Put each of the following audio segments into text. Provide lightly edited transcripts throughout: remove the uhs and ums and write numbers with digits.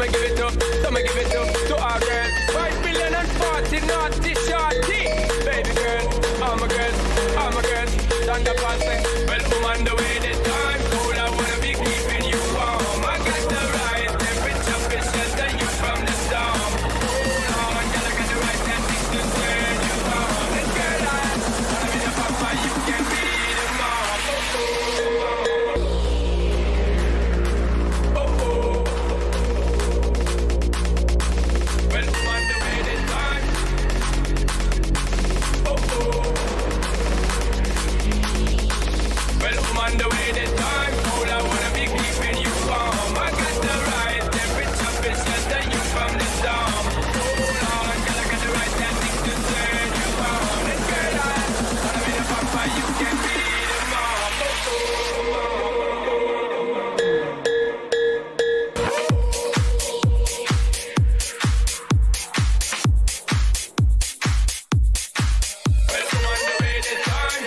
give it up, I'ma give it up to our girls. 5 billion and 40 naughty shorty. Baby girl, all my girls, thunder passing. Well, I'm on the way this time. Cool, I wanna be keeping you warm. I got the right temperature, to shelter you from the storm. Hold on, girl, I got the right tactics to turn you on. And girl, I'm in the papa, you can be the mom. Well, I'm on the way this time. Well, I'm on the way this time. Cool, I wanna be keeping you warm. I got the right temperature, to shelter you from the storm. Hold on, girl, I got the right tactics to turn you on. And girl, I'm in the papa, you can be the mom. Well, I'm on the way this time.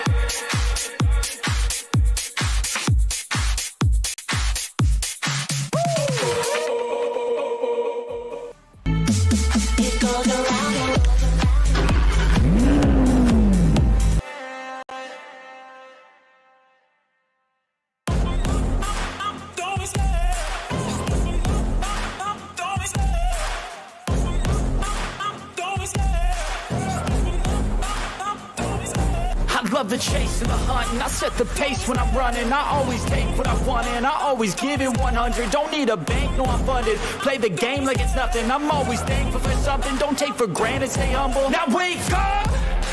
It goes around and I love the chase and the hunt, and I set the pace when I'm running. I always take what I want and I always give it 100. Don't need a bank, no, I'm funded. Play the game like it's nothing. I'm always thankful for something. Don't take for granted, stay humble. Now wake up,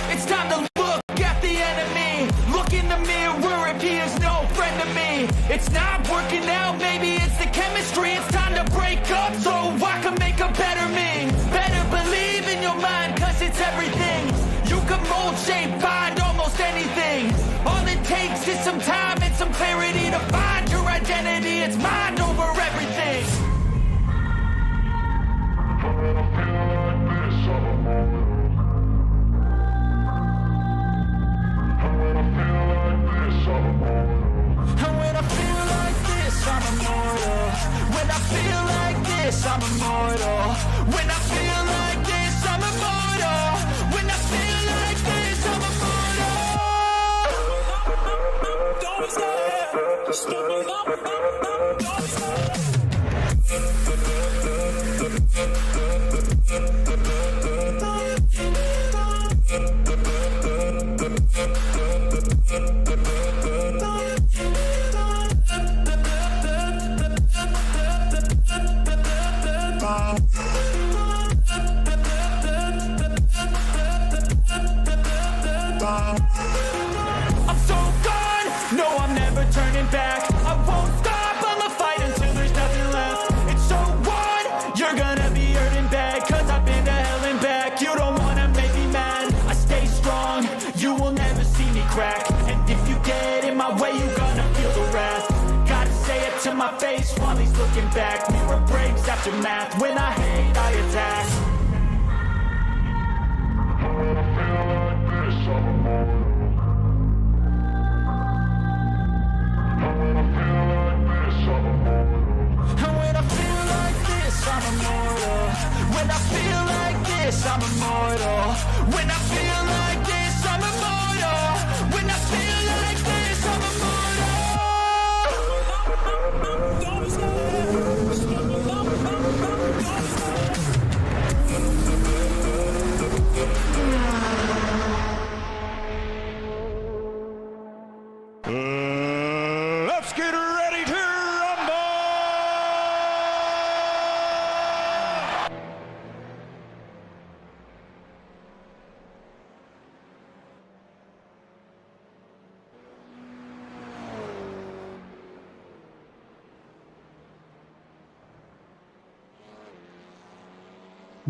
it's time to look at the enemy. Look in the mirror if he is no friend to me. It's not working out, maybe it's the chemistry. It's time to break up so I can make a better me. Better believe in your mind, cause it's everything. You can mold, shape, find almost anything. All it takes is some time and some clarity to find your identity. It's mind over everything. And when I feel like this, I'm immortal. When I feel like this, I'm immortal. When I feel like this, I'm immortal. When I feel like this, I'm immortal. Don't I'm so gone, no, I'm never turning back. I won't stop, I'ma fight until there's nothing left. It's so on, you're gonna be hurting bad, cause I've been to hell and back. You don't wanna make me mad, I stay strong, you will never see me crack. And if you get in my way, you're gonna feel the wrath. Gotta say it to my face while he's looking back. Mirror breaks after math, when I hate, I attack. And when I feel like this, I'm immortal. When I feel like this, I'm immortal. When I feel like this, I'm immortal. When I feel like this, I'm Let's get ready to rumble!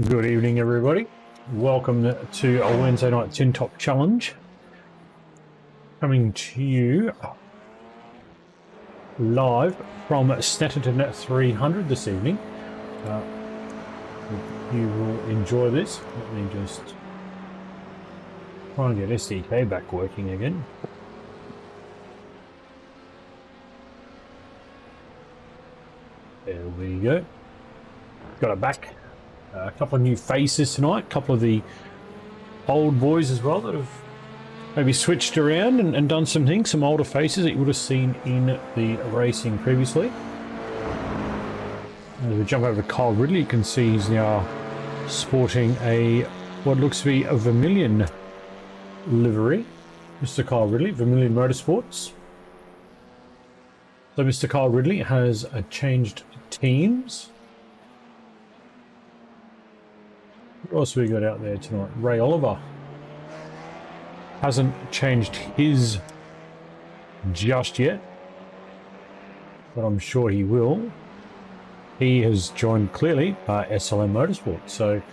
Good evening, everybody. Welcome to a Wednesday night Tin Top Challenge. Coming to you live from Snetterton 300 this evening. You will enjoy this. Let me just try and get SDK back working again. There we go. got it back. A couple of new faces tonight, a couple of the old boys as well that have maybe switched around and done some things, some older faces that you would have seen in the racing previously. As we jump over to Kyle Ridley, you can see he's now sporting what looks to be a Vermilion livery. Mr. Kyle Ridley, Vermilion Motorsports. So Mr. Kyle Ridley has changed teams. What else have we got out there tonight? Ray Oliver hasn't changed his just yet, but I'm sure he will. He has joined clearly SLM Motorsport, so a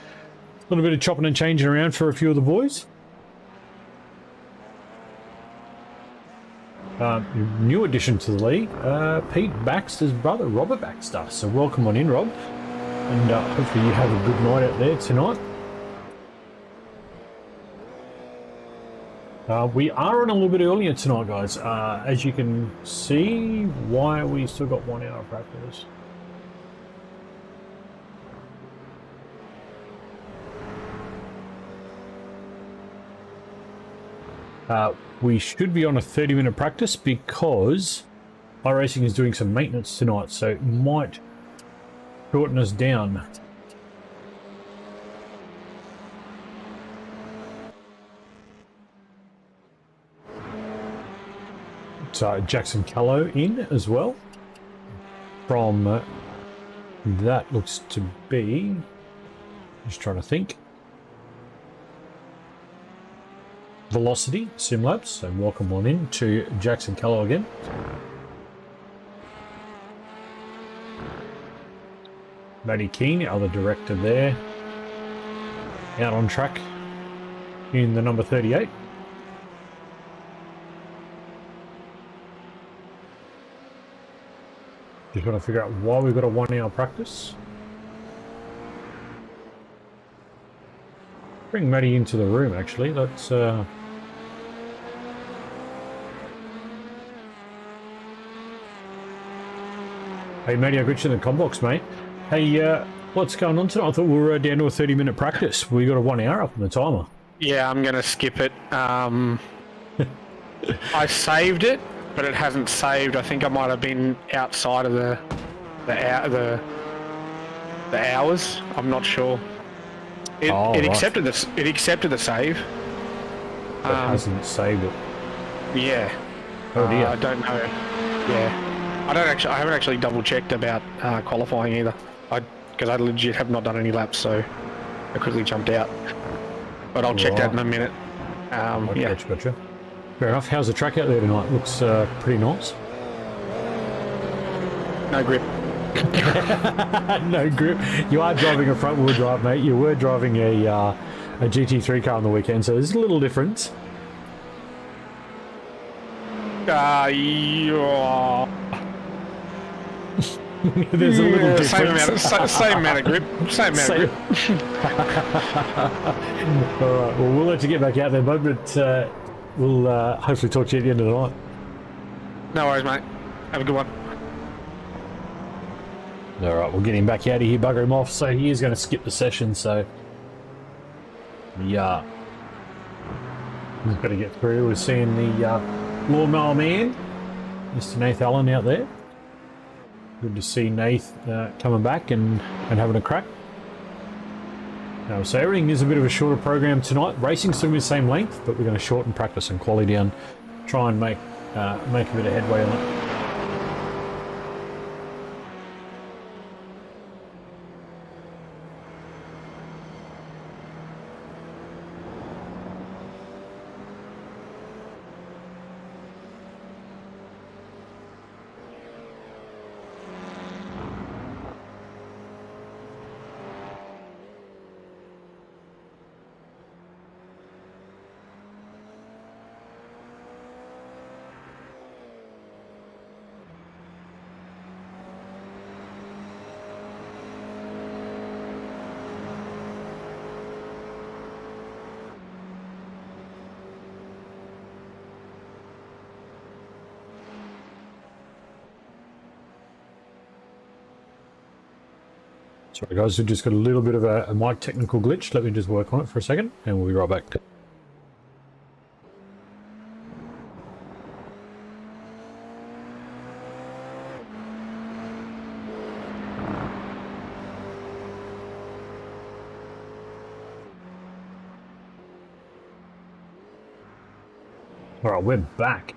little bit of chopping and changing around for a few of the boys. New addition to the league, Pete Baxter's brother, Robert Baxter. So welcome on in, Rob, and hopefully you have a good night out there tonight. We are on a little bit earlier tonight, guys. As you can see, why we still got 1 hour of practice. We should be on a 30-minute practice because iRacing is doing some maintenance tonight, so it might shorten us down. So Jackson Callow in as well. From that looks to be, just trying to think, Velocity Simlabs. So welcome on in to Jackson Callow again. Matty Keane, other director there, out on track in the number 38. Just want to figure out why we've got a 1 hour practice. Bring Matty into the room, actually. That's Hey Matty, I've got you in the combox, mate. Hey, what's going on tonight? I thought we were down to a 30-minute practice. We got a 1 hour up on the timer. Yeah, I'm going to skip it. I saved it, but it hasn't saved. I think I might have been outside of the hours. I'm not sure. It right. accepted this. It accepted the save. But it hasn't saved it. Yeah. Oh dear. I don't know. Yeah. I haven't actually double checked about qualifying either. Because I legit have not done any laps, so I quickly jumped out. But I'll check that in a minute. Yeah. Gotcha. Fair enough. How's the track out there tonight? Looks pretty nice. No grip. No grip. You are driving a front wheel drive, mate. You were driving a GT3 car on the weekend, so there's a little difference. Yeah. There's a little difference. Same amount of grip. Same amount of grip. All right. Well, we'll let you get back out there, bud, but we'll hopefully talk to you at the end of the night. No worries, mate. Have a good one. All right. We'll get him back out of here, bugger him off. So he is going to skip the session. So yeah, he's got to get through. We're seeing the lawnmower man, Mr. Nath Allen, out there. Good to see Nath coming back and having a crack. So everything is a bit of a shorter program tonight. Racing's still the same length, but we're going to shorten practice and quality down. Try and make a bit of headway on it. Sorry guys, we've just got a little bit of a mic technical glitch. Let me just work on it for a second and we'll be right back. Alright, we're back.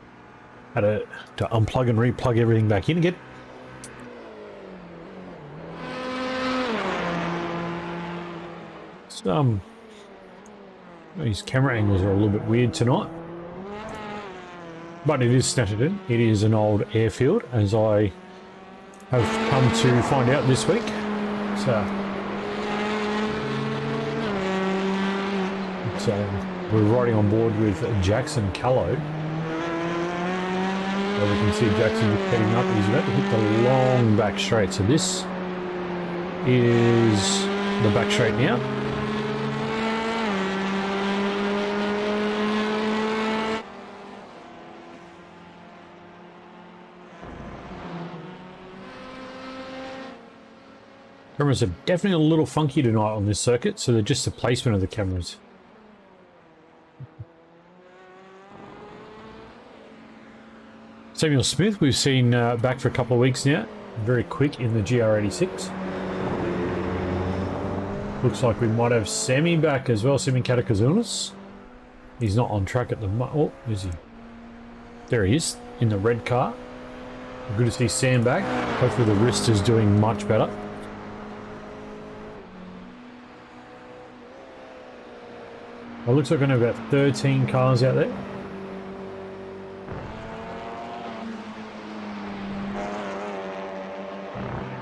Had to unplug and replug everything back in again. These camera angles are a little bit weird tonight. But it is Snetterton. It is an old airfield, as I have come to find out this week. So we're riding on board with Jackson Callow. So we can see Jackson just heading up. He's about to hit the long back straight. So this is the back straight now. Cameras are definitely a little funky tonight on this circuit, so they're just the placement of the cameras. Samuel Smith, we've seen back for a couple of weeks now. Very quick in the GR86. Looks like we might have Sammy back as well, Sammy Katakazunas. He's not on track at the moment. Oh, is he? There he is, in the red car. Good to see Sam back. Hopefully the wrist is doing much better. Well, looks like we're going to have about 13 cars out there.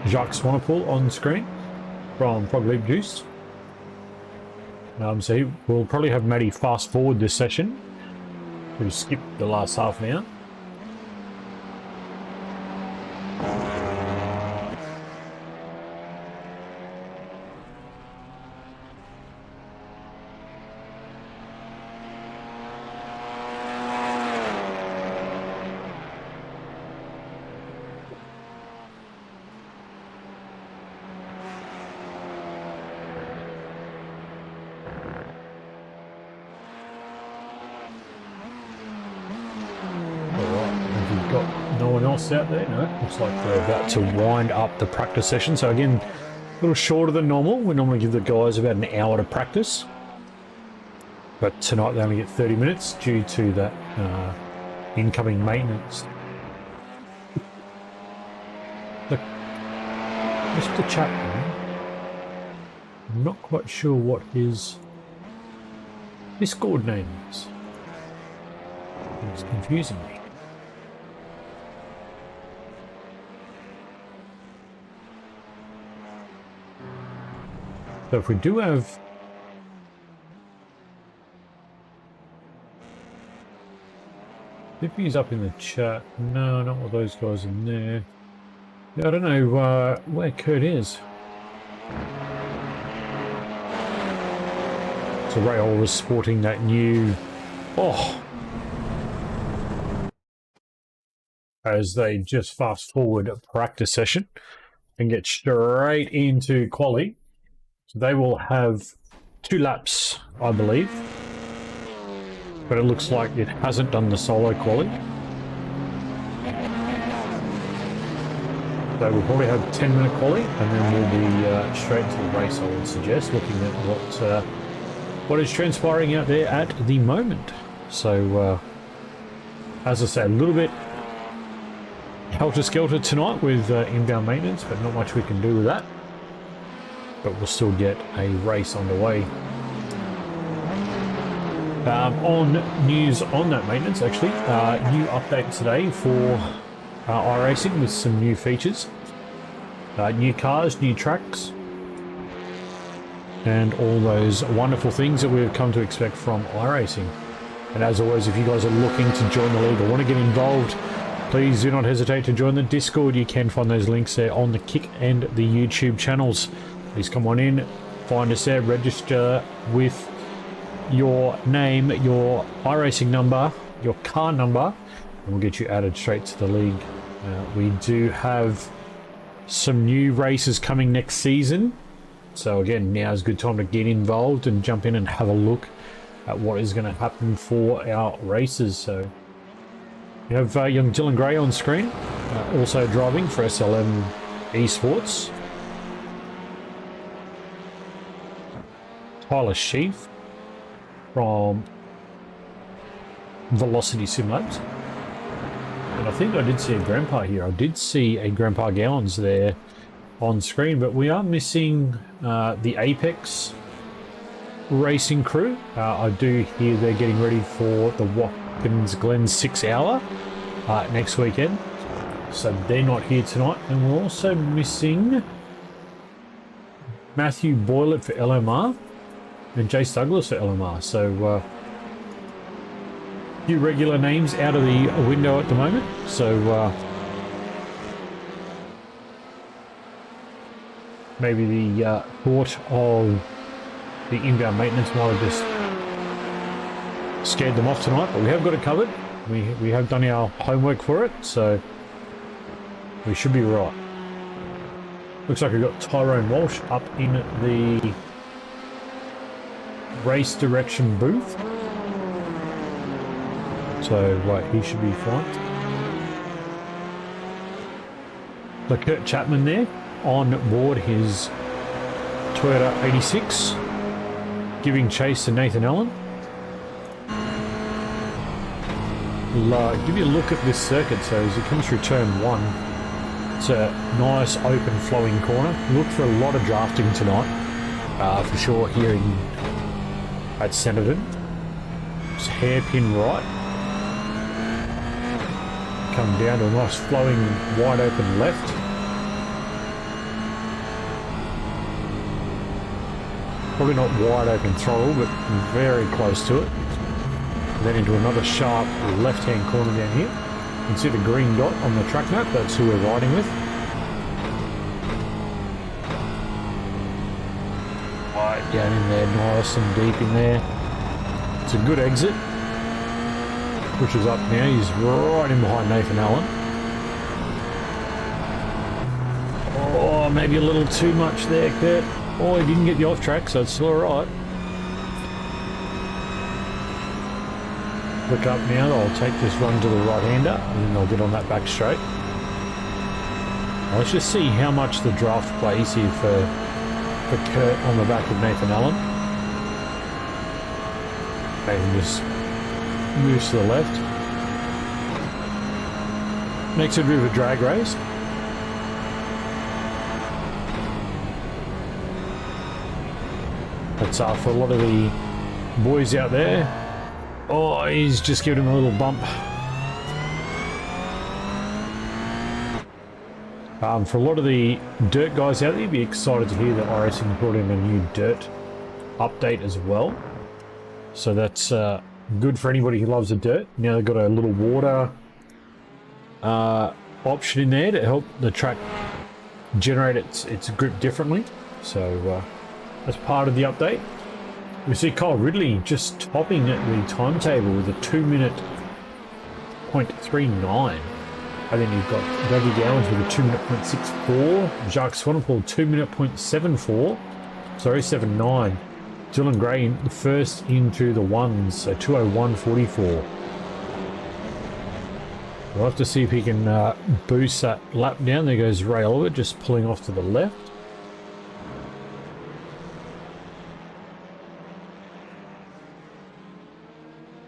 Jacques Swanepoel on screen from Frog Leap Juice. So we'll probably have Matty fast forward this session. We'll skip the last half an hour. Out there. No, looks like we're about to wind up the practice session. So again, a little shorter than normal. We normally give the guys about an hour to practice, but tonight they only get 30 minutes due to that incoming maintenance. Look, Mr. Chapman, I'm not quite sure what his Discord name is. It's confusing me. So if we do have Dippy's up in the chat. No, not all those guys in there. Yeah, I don't know where Kurt is. So Rahal was sporting that new as they just fast forward a practice session and get straight into quali. So they will have 2 laps, I believe. But it looks like it hasn't done the solo quali. So we'll probably have 10-minute quali, and then we'll be straight into the race, I would suggest, looking at what is transpiring out there at the moment. So, as I say, a little bit helter-skelter tonight with inbound maintenance, but not much we can do with that. But we'll still get a race underway. On news on that maintenance, actually, new update today for iRacing with some new features. New cars, new tracks, and all those wonderful things that we've come to expect from iRacing. And as always, if you guys are looking to join the league or want to get involved, please do not hesitate to join the Discord. You can find those links there on the Kick and the YouTube channels. Please come on in, find us there, register with your name, your iRacing number, your car number, and we'll get you added straight to the league. We do have some new races coming next season. So again, now is a good time to get involved and jump in and have a look at what is going to happen for our races. So you have young Dylan Gray on screen, also driving for SLM Esports. Tyler Sheaf from Velocity Sim Labs. And I think I did see a Grandpa here. I did see a Grandpa Gowans there on screen, but we are missing the Apex racing crew. I do hear they're getting ready for the Watkins Glen 6 hour next weekend. So they're not here tonight. And we're also missing Matthew Boylett for LMR and Jace Douglas for LMR. So few regular names out of the window at the moment. So maybe the thought of the inbound maintenance might have just scared them off tonight, but we have got it covered. We have done our homework for it, so we should be right. Looks like we've got Tyrone Walsh up in the race direction booth. So, right, he should be fine. So Kurt Chapman there on board his Toyota 86, giving chase to Nathan Allen. We'll give you a look at this circuit. So as it comes through turn 1, it's a nice open flowing corner. Look for a lot of drafting tonight, for sure, here at Snetterton. It's hairpin right. Come down to a nice flowing wide open left. Probably not wide open throttle, but very close to it. Then into another sharp left hand corner down here. You can see the green dot on the track map. That's who we're riding with. Right down in there, nice and deep in there. It's a good exit. Pushes up now, he's right in behind Nathan Allen. Oh, maybe a little too much there, Kurt. Oh, he didn't get you off track, so it's still alright. Look up now, I'll take this run to the right-hander, and then I'll get on that back straight. Now, let's just see how much the draft plays here for Kurt on the back of Nathan Allen. Nathan just moves to the left. Makes it a bit of a drag race. That's for a lot of the boys out there. Oh, he's just giving him a little bump. For a lot of the dirt guys out there, you'd be excited to hear that iRacing brought in a new dirt update as well. So that's good for anybody who loves the dirt. Now they've got a little water option in there to help the track generate its grip differently. So as part of the update, we see Kyle Ridley just topping at the timetable with a 2-minute .39. And then you've got Dougie Gowans with a 2-minute .64. Jacques Swanepoel 2-minute .74. Sorry, 79. Dylan Gray first into the ones, so 2:01.44. We'll have to see if he can boost that lap down. There goes Ray Oliver just pulling off to the left.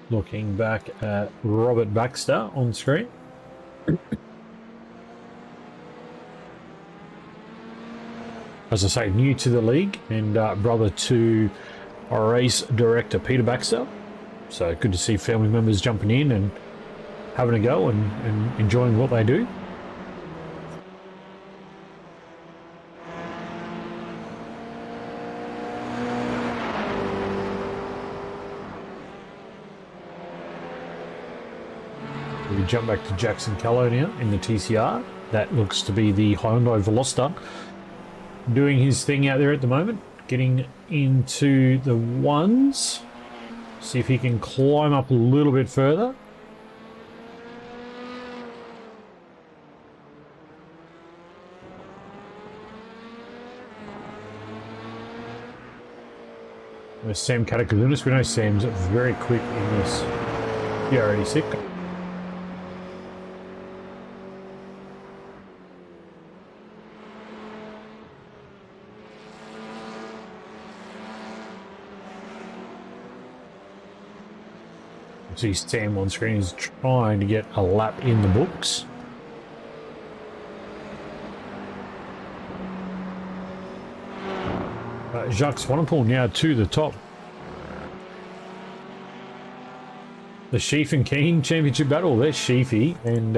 Looking back at Robert Baxter on screen. As I say, new to the league and brother to our race director Peter Baxter. So good to see family members jumping in and having a go and enjoying what they do. We jump back to Jackson Callow now in the TCR. That looks to be the Hyundai Veloster doing his thing out there at the moment, getting into the ones. See if he can climb up a little bit further. There's Sam Cataclysmus. We know Sam's very quick in this GR86. See Sam on screen is trying to get a lap in the books. Jacques Swanepoel now to the top. The Sheaf and Keane championship battle. There's Sheafy, and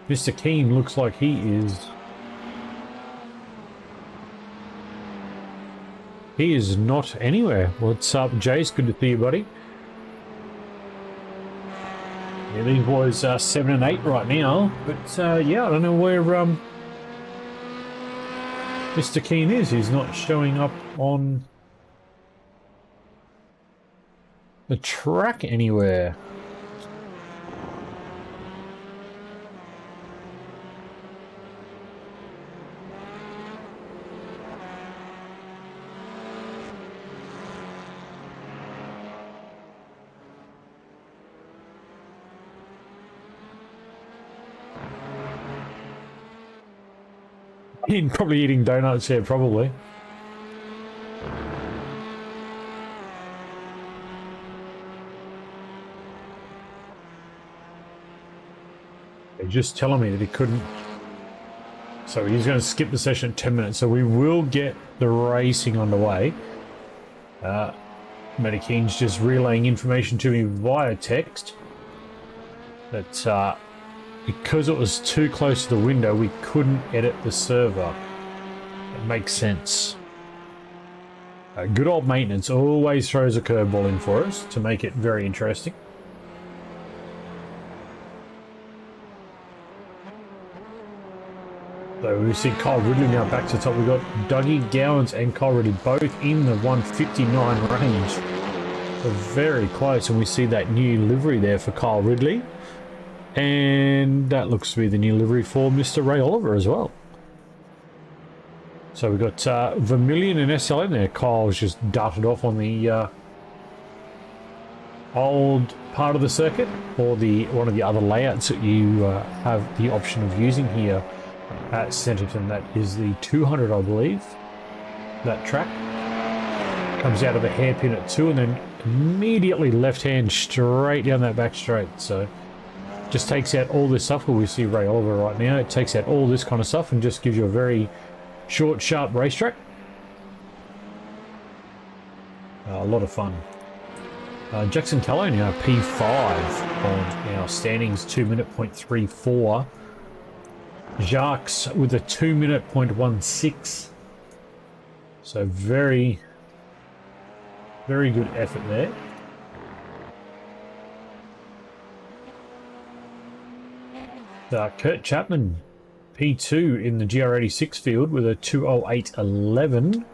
Mr. Keane looks like he is not anywhere. What's up, Jace? Good to see you, buddy. Yeah, these boys are 7 and 8 right now, but yeah, I don't know where Mr. Keane is. He's not showing up on the track anywhere. Probably eating donuts here, probably. They're just telling me that he couldn't. So he's going to skip the session at 10 minutes. So we will get the racing underway. Medicane's just relaying information to me via text that because it was too close to the window, we couldn't edit the server. It makes sense. Good old maintenance always throws a curveball in for us to make it very interesting. So we see Kyle Ridley now back to the top. We've got Dougie Gowans and Kyle Ridley both in the 159 range. So very close, and we see that new livery there for Kyle Ridley. And that looks to be the new livery for Mr. Ray Oliver as well. So we've got Vermilion and SLM there. Kyle's just darted off on the old part of the circuit, or the one of the other layouts that you have the option of using here at Snetterton. That is the 200, I believe. That track comes out of a hairpin at 2 and then immediately left hand straight down that back straight. So just takes out all this stuff. Where we see Ray Oliver right now, it takes out all this kind of stuff and just gives you a very short, sharp racetrack. A lot of fun. Jackson Callow now P5 on our standings, 2:34. Jacques with a 2:16. So very, very good effort there. Kurt Chapman, P2 in the GR86 field with a 2:08.11.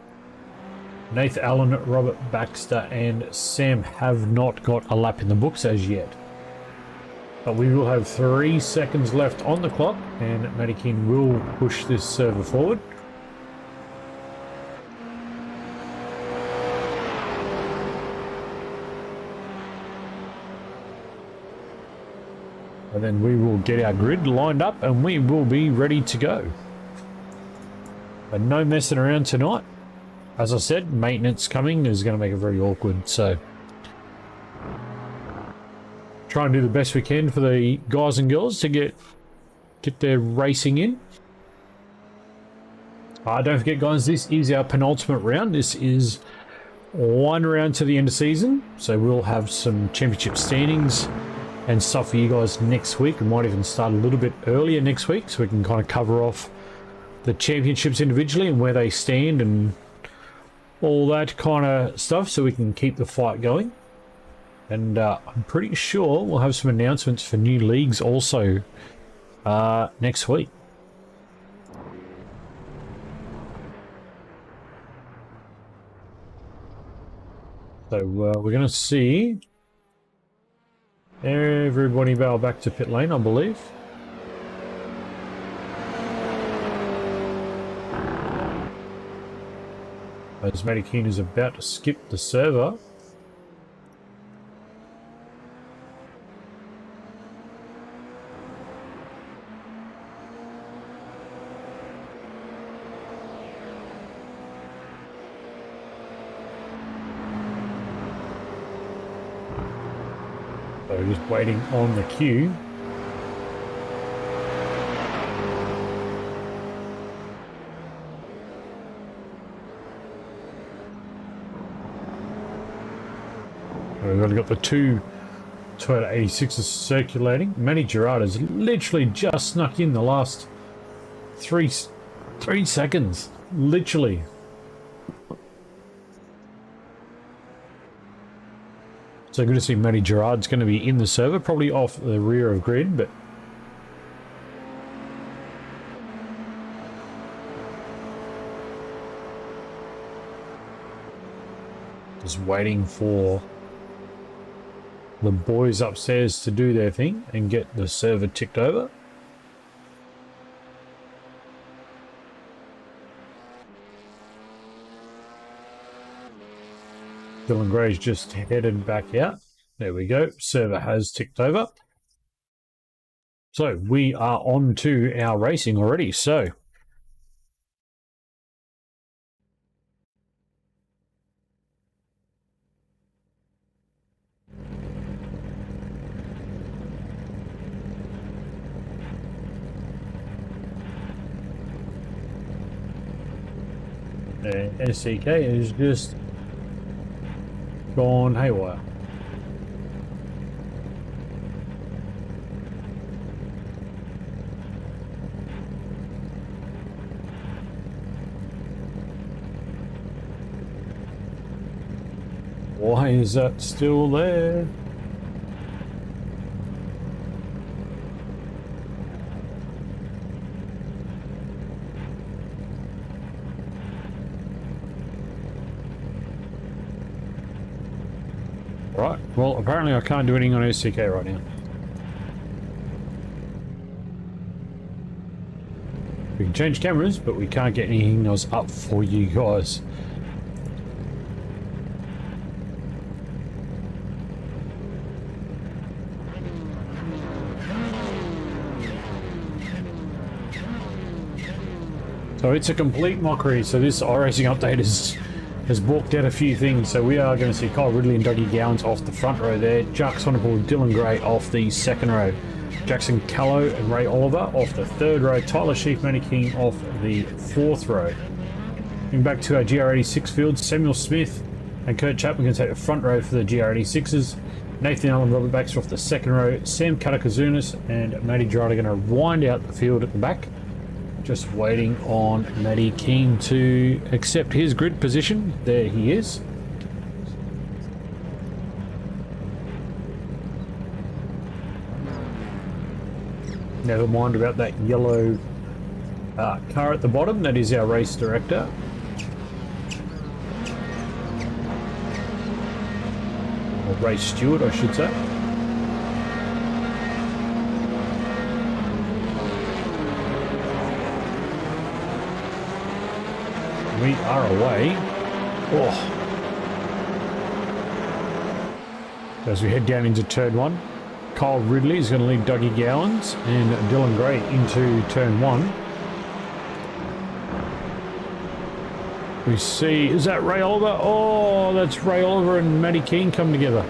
Nathan Allen, Robert Baxter and Sam have not got a lap in the books as yet. But we will have 3 seconds left on the clock, and Medikin will push this server forward. And then we will get our grid lined up and we will be ready to go. But no messing around tonight. As I said, maintenance coming is going to make it very awkward. So try and do the best we can for the guys and girls to get their racing in. Don't forget, guys, this is our penultimate round. This is one round to the end of season. So we'll have some championship standings and stuff for you guys next week. We might even start a little bit earlier next week so we can kind of cover off the championships individually and where they stand and all that kind of stuff so we can keep the fight going. And I'm pretty sure we'll have some announcements for new leagues also next week. So we're going to see everybody bow back to pit lane, I believe. as Matty Keane is about to skip the server. So just waiting on the queue. We've got the two Toyota 86s circulating. Matty Gerard has literally just snuck in the last three seconds. Literally. So good to see Matty Gerard's going to be in the server, probably off the rear of grid, but just waiting for the boys upstairs to do their thing and get the server ticked over. Dylan Gray's just headed back out. There we go. Server has ticked over. So we are on to our racing already. So SCK is just gone haywire. Why is that still there? Right, well apparently I can't do anything on SCK right now. We can change cameras, but we can't get anything else up for you guys. So it's a complete mockery. So this iRacing update has balked out a few things. So we are going to see Kyle Ridley and Dougie Gowans off the front row there. Jack Sonnepool, Dylan Gray off the second row. Jackson Callow and Ray Oliver off the third row. Tyler Sheaf, Matty King off the fourth row. Going back to our GR86 field, Samuel Smith and Kurt Chapman can take the front row for the GR86s. Nathan Allen, Robert Baxter off the second row. Sam Katakazunas and Matty Gerard are going to wind out the field at the back. Just waiting on Matty King to accept his grid position. There he is. Never mind about that yellow car at the bottom. That is our race director. Or race steward, I should say. We are away. Oh. As we head down into turn one, Kyle Ridley is going to lead Dougie Gowans and Dylan Gray into turn one. We see, is that Ray Oliver? Oh, that's Ray Oliver and Matty Keane come together.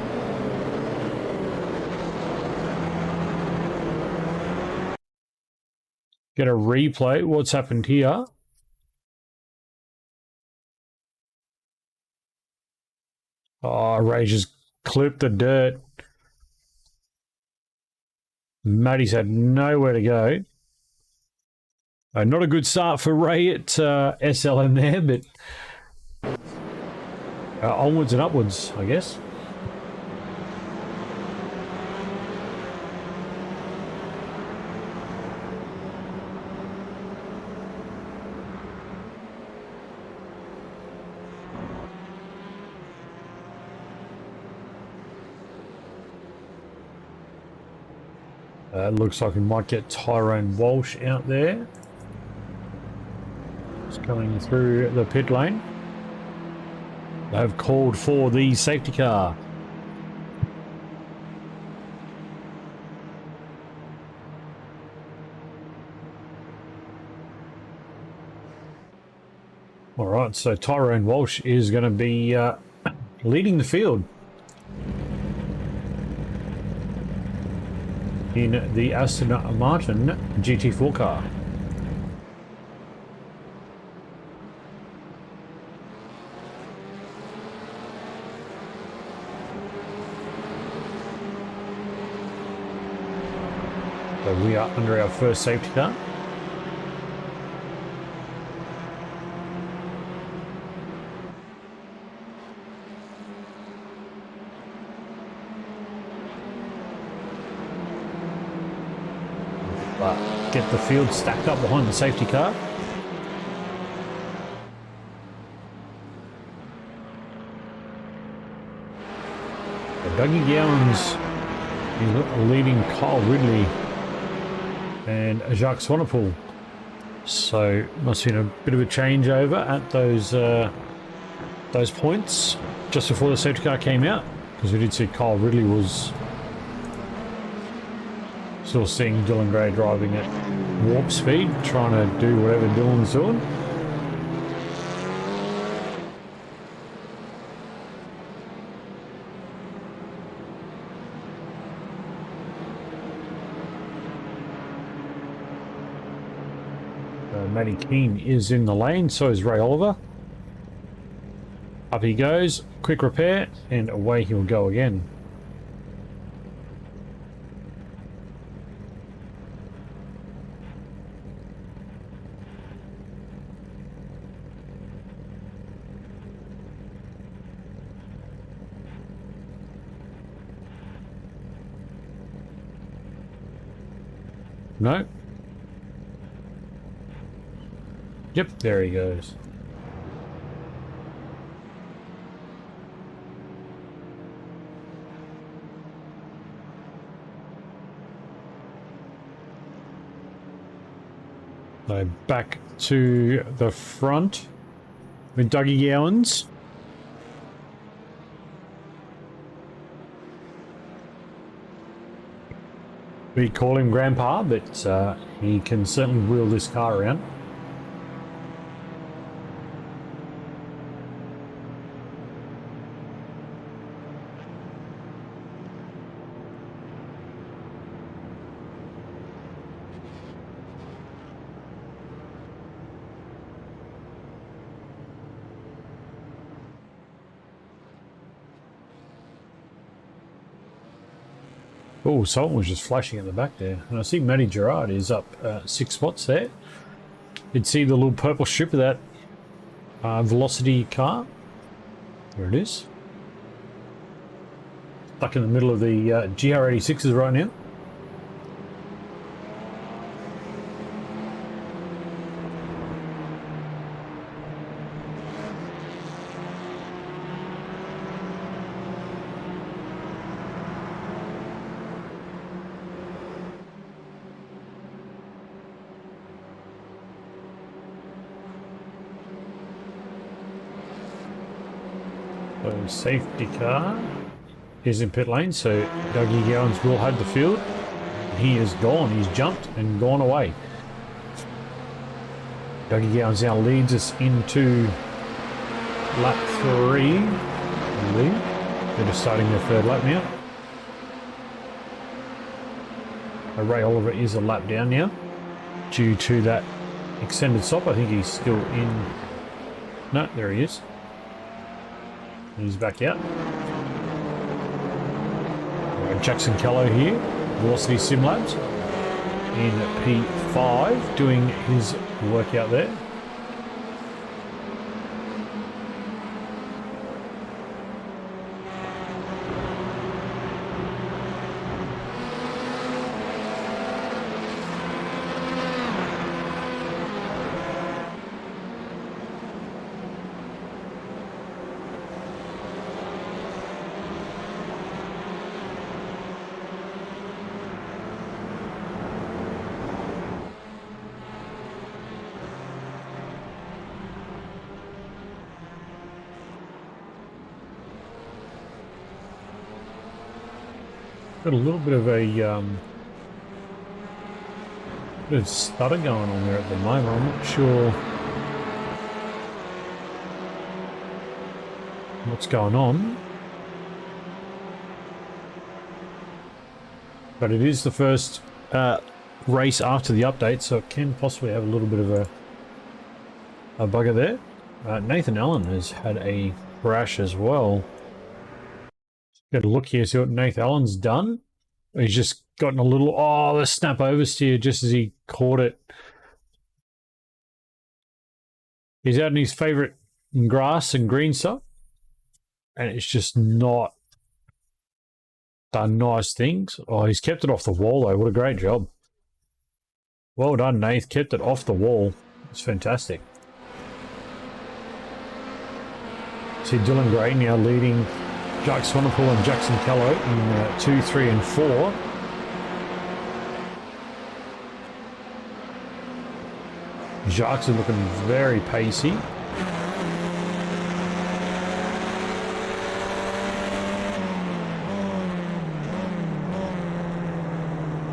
Get a replay. What's happened here? Oh, Ray just clipped the dirt. Matty's had nowhere to go. Not a good start for Ray at SLM there, but onwards and upwards, I guess. Looks like we might get Tyrone Walsh out there. Just coming through the pit lane. They've called for the safety car. All right, so Tyrone Walsh is going to be leading the field in the Aston Martin GT4 car. So we are under our first safety car. But get the field stacked up behind the safety car. So Dougie Gowans is leading Kyle Ridley and Jacques Swanepoel. So must have been a bit of a changeover at those points just before the safety car came out, because we did see Kyle Ridley was still seeing Dylan Gray driving at warp speed, trying to do whatever Dylan's doing. Matty Keane is in the lane, so is Ray Oliver. Up he goes, quick repair, and away he'll go again. No. Yep, there he goes. So back to the front with Dougie Gowans. We call him Grandpa, but he can certainly wheel this car around. Oh, someone was just flashing at the back there. And I see Matty Gerard is up 6 spots there. You'd see the little purple strip of that Velocity car. There it is. Stuck in the middle of the GR86s right now. So safety car is in pit lane, so Dougie Gowans will have the field. He is gone, he's jumped and gone away. Dougie Gowans now leads us into lap 3, I believe. They're just starting their third lap now. Ray Oliver is a lap down now due to that extended stop. I think he's still in. No, there he is. He's back out. Jackson Callow here, Velocity Sim Labs in P5, doing his work out there. got a little bit of a bit of stutter going on there at the moment. I'm not sure what's going on, but it is the first race after the update, so it can possibly have a little bit of a bugger there. Nathan Allen has had a crash as well. Got a look here, see what Nathan Allen's done. He's just gotten a little, the snap oversteer just as he caught it. He's out in his favourite grass and green stuff, and it's just not done nice things. Oh, he's kept it off the wall though. What a great job. Well done, Nath. Kept it off the wall. It's fantastic. See Dylan Gray now leading Jacques Swanepoel and Jackson Callow in 2, 3 and 4. Jacques is looking very pacey.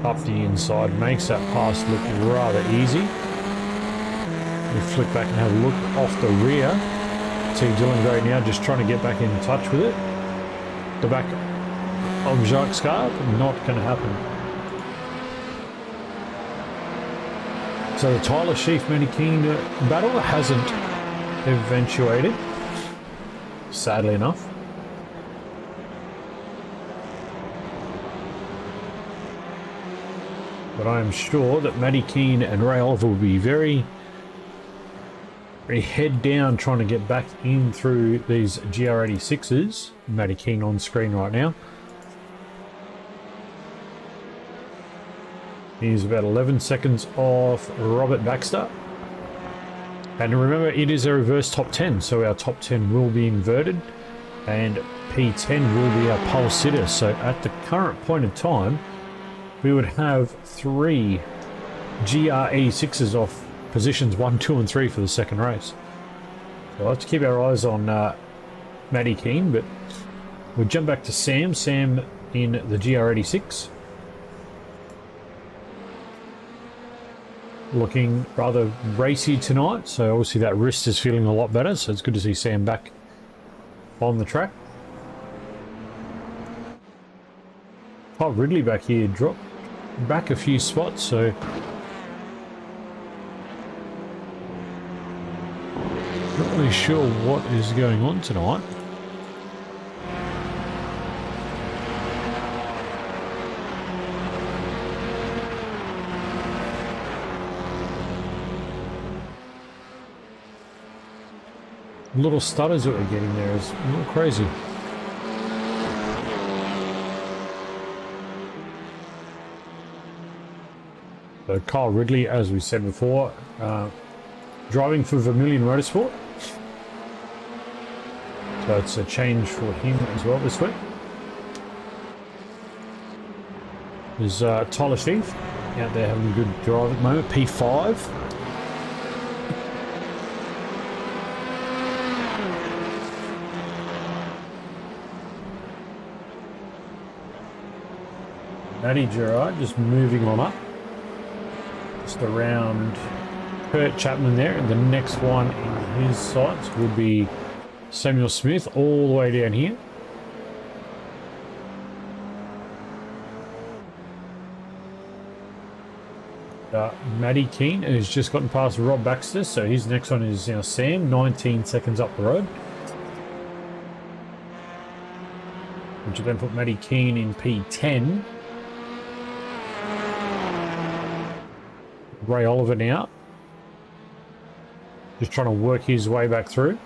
Up the inside makes that pass look rather easy. We flick back and have a look off the rear. See Dylan Gray now just trying to get back in touch with it. The back of Jacques Scarp, not going to happen. So the Tyler Sheaf Matty Keane battle hasn't eventuated, sadly enough. But I am sure that Matty Keane and Ray Oliver will be very head down trying to get back in through these GR86s. Matty Keane on screen right now. He's about 11 seconds off Robert Baxter. And remember, it is a reverse top 10, so our top 10 will be inverted and P10 will be our pole sitter. So at the current point of time, we would have 3 GR86s off positions 1, 2 and 3 for the second race. So we'll have to keep our eyes on Matty Keane, but we'll jump back to Sam. Sam in the GR86. Looking rather racy tonight, so obviously that wrist is feeling a lot better, so it's good to see Sam back on the track. Oh, Ridley back here dropped back a few spots, so not really sure what is going on tonight. Little stutters that we're getting there is a little crazy. So Kyle Ridley, as we said before, driving for Vermilion Motorsport. So it's a change for him as well this week. There's Tyler Sheaf out there having a good drive at the moment, P5. Matty Gerard just moving on up. Just around Kurt Chapman there, and the next one in his sights would be Samuel Smith all the way down here. Matty Keane has just gotten past Rob Baxter, so his next one is now Sam, 19 seconds up the road. Which will then put Matty Keane in P10. Ray Oliver now, just trying to work his way back through.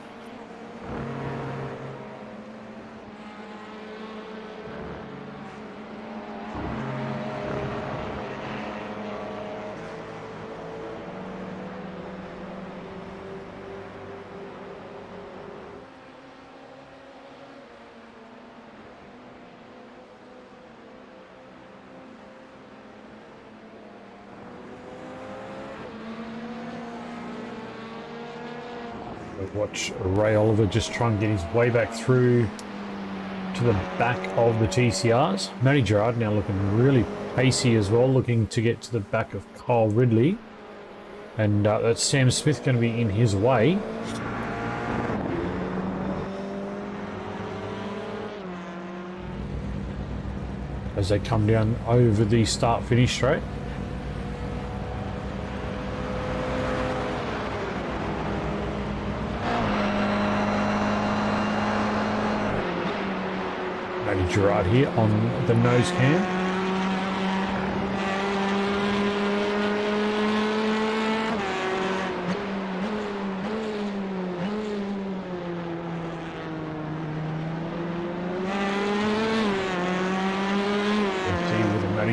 Watch Ray Oliver just try and get his way back through to the back of the TCRs. Matty Gerard now looking really pacey as well, looking to get to the back of Kyle Ridley. And that's Sam Smith going to be in his way. As they come down over the start-finish straight. Matty Gerard here on the nose cam.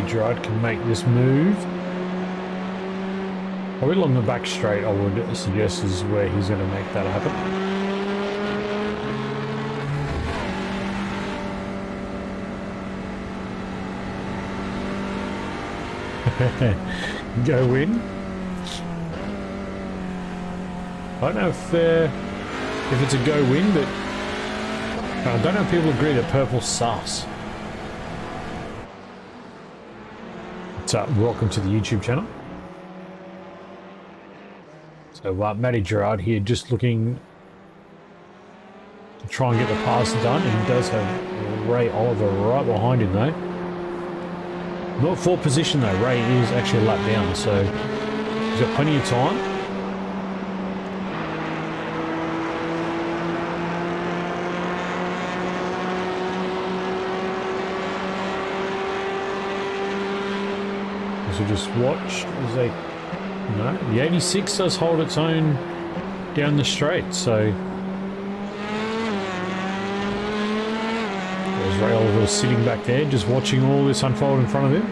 Gerard can make this move. Probably along the back straight, I would suggest, is where he's going to make that happen. Go win. I don't know if it's a go win, but I don't know if people agree that purple's sus. Welcome to the YouTube channel. So Matty Gerard here just looking to try and get the pass done, and he does have Ray Oliver right behind him though. Not for position though, Ray is actually a lap down, so he's got plenty of time. So just watch as they, no, the 86 does hold its own down the straight, so there's Ray Oliver sitting back there just watching all this unfold in front of him.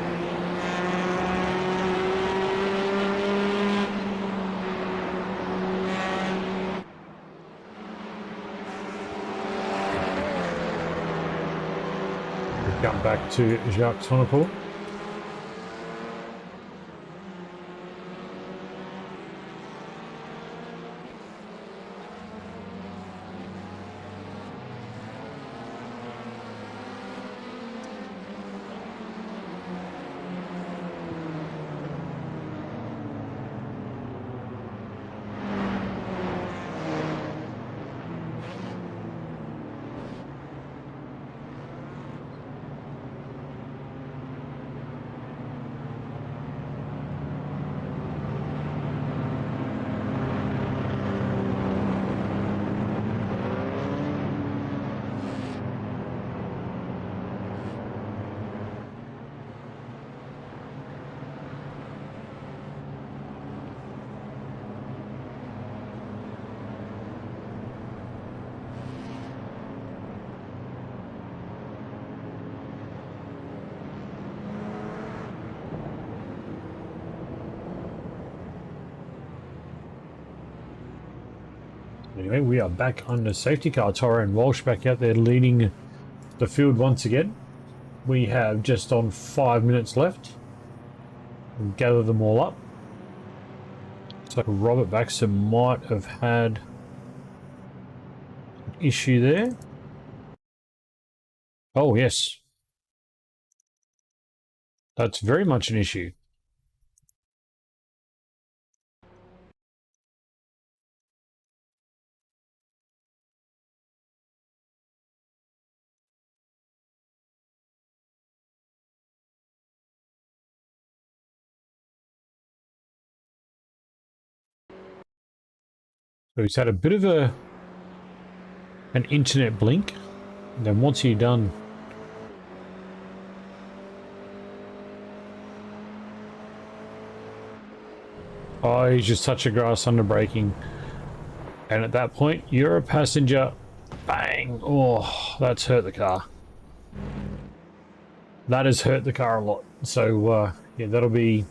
We come back to Jacques Sonnepool. Anyway, we are back under safety car. Tyrone Walsh back out there leading the field once again. We have just on 5 minutes left. We'll gather them all up. So Robert Baxter might have had an issue there. Oh yes, that's very much an issue. So he's had a bit of an internet blink, and then once you're done, oh, he's just touched the grass under braking, and at that point you're a passenger. Bang! Oh, that's hurt the car. That has hurt the car a lot. So yeah, that'll be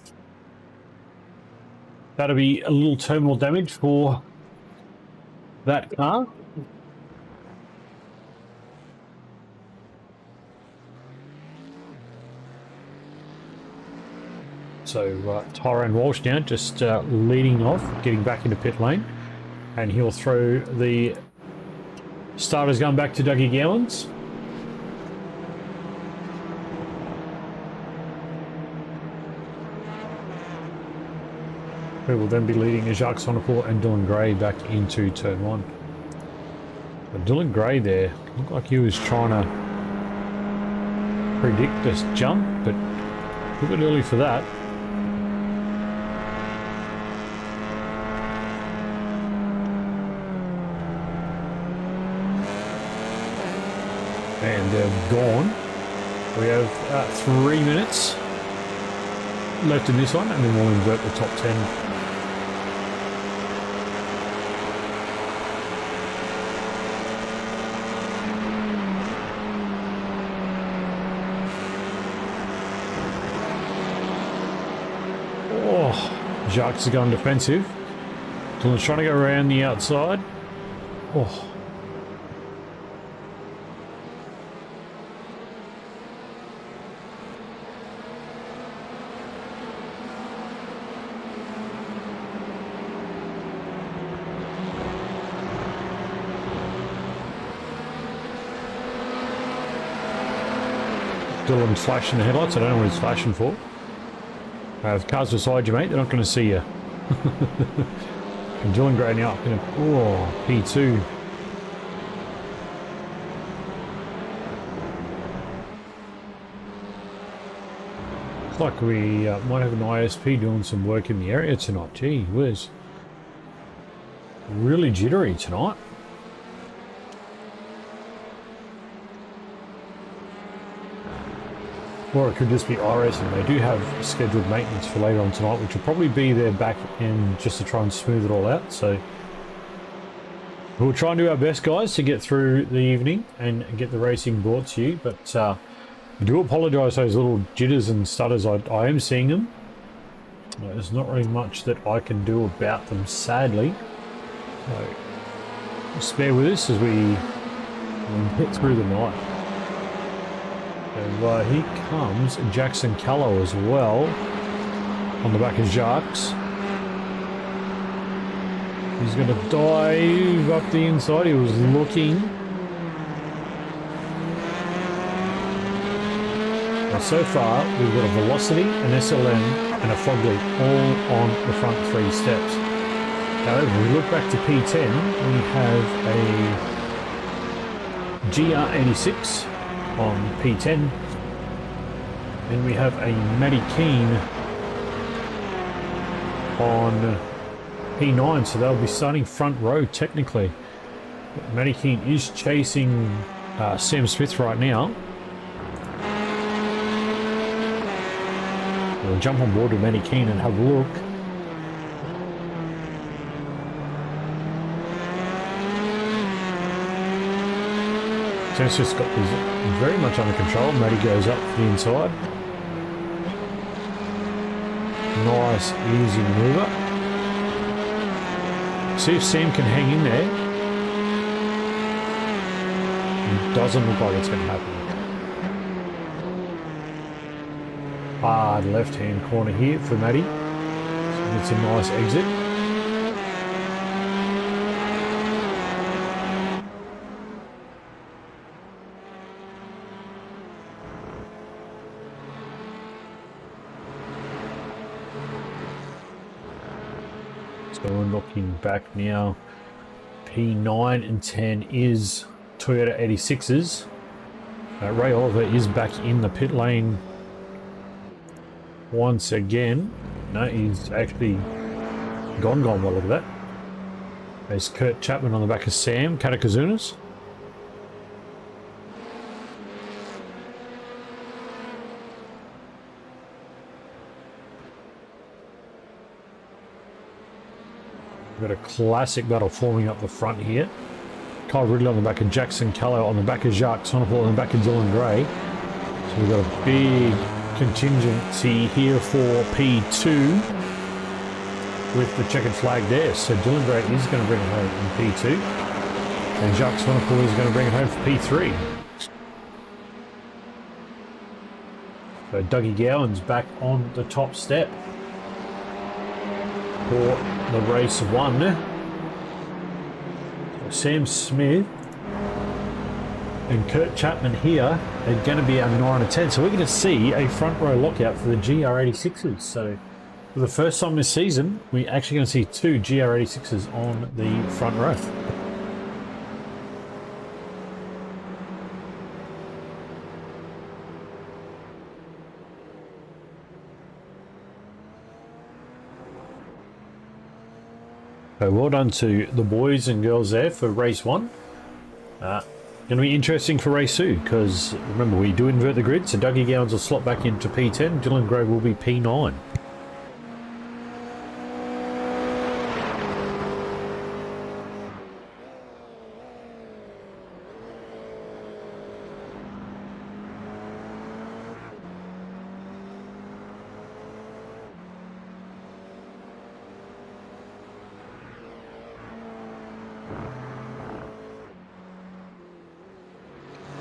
a little terminal damage for that car. So Tyrone Walsh now just leading off, getting back into pit lane, and he'll throw the starters going back to Dougie Gowans. who will then be leading Jacques Sonnecourt and Dylan Gray back into turn 1. But Dylan Gray there looked like he was trying to predict this jump, but a bit early for that. And they're gone. We have 3 minutes left in this one, and then we'll invert the top 10. Oh, Jacques is going defensive. Dylan's trying to go around the outside. Oh. Dylan's flashing the headlights. I don't know what he's flashing for. If cars beside you, mate, they're not going to see you. And Dylan Gray now up in a P2. Looks like we might have an ISP doing some work in the area tonight. Gee whiz. Really jittery tonight. Or it could just be iRacing. They do have scheduled maintenance for later on tonight, which will probably be their back end just to try and smooth it all out. So we'll try and do our best, guys, to get through the evening and get the racing brought to you. But I do apologise for those little jitters and stutters. I am seeing them. There's not really much that I can do about them, sadly. So just bear with us as we get through the night. And here comes Jackson Callow as well on the back of Jacques. He's going to dive up the inside. He was looking. Now so far we've got a Velocity, an SLM and a Fog Leap all on the front 3 steps. However, if we look back to P10, we have a GR86 on P10, and we have a Matty Keen on P9, so they'll be starting front row technically. But Matty Keen is chasing Sam Smith right now. We'll jump on board with Matty Keen and have a look. Sam's just got this very much under control. Matty goes up to the inside. Nice, easy maneuver. See if Sam can hang in there. It doesn't look like it's going to happen. Hard left-hand corner here for Matty. So it's a nice exit. So we're looking back now. P9 and 10 is Toyota 86s. Ray Oliver is back in the pit lane once again. No, he's actually gone. Well, look at that. There's Kurt Chapman on the back of Sam Katakazunas. We've got a classic battle forming up the front here. Kyle Ridley on the back of Jackson Callow, on the back of Jacques Sonnecourt, on the back of Dylan Gray. So we've got a big contingency here for P2 with the checkered flag there. So Dylan Gray is going to bring it home in P2, and Jacques Sonnecourt is going to bring it home for P3. So Dougie Gowan's back on the top step for the race 1. So Sam Smith and Kurt Chapman here are going to be our 9 and 10. So we're going to see a front row lockout for the GR86s. So For the first time this season, we're actually going to see 2 GR86s on the front row. So well done to the boys and girls there for race 1. Going to be interesting for race 2 because remember we do invert the grid, so Dougie Gowans will slot back into P10, Dylan Grove will be P9.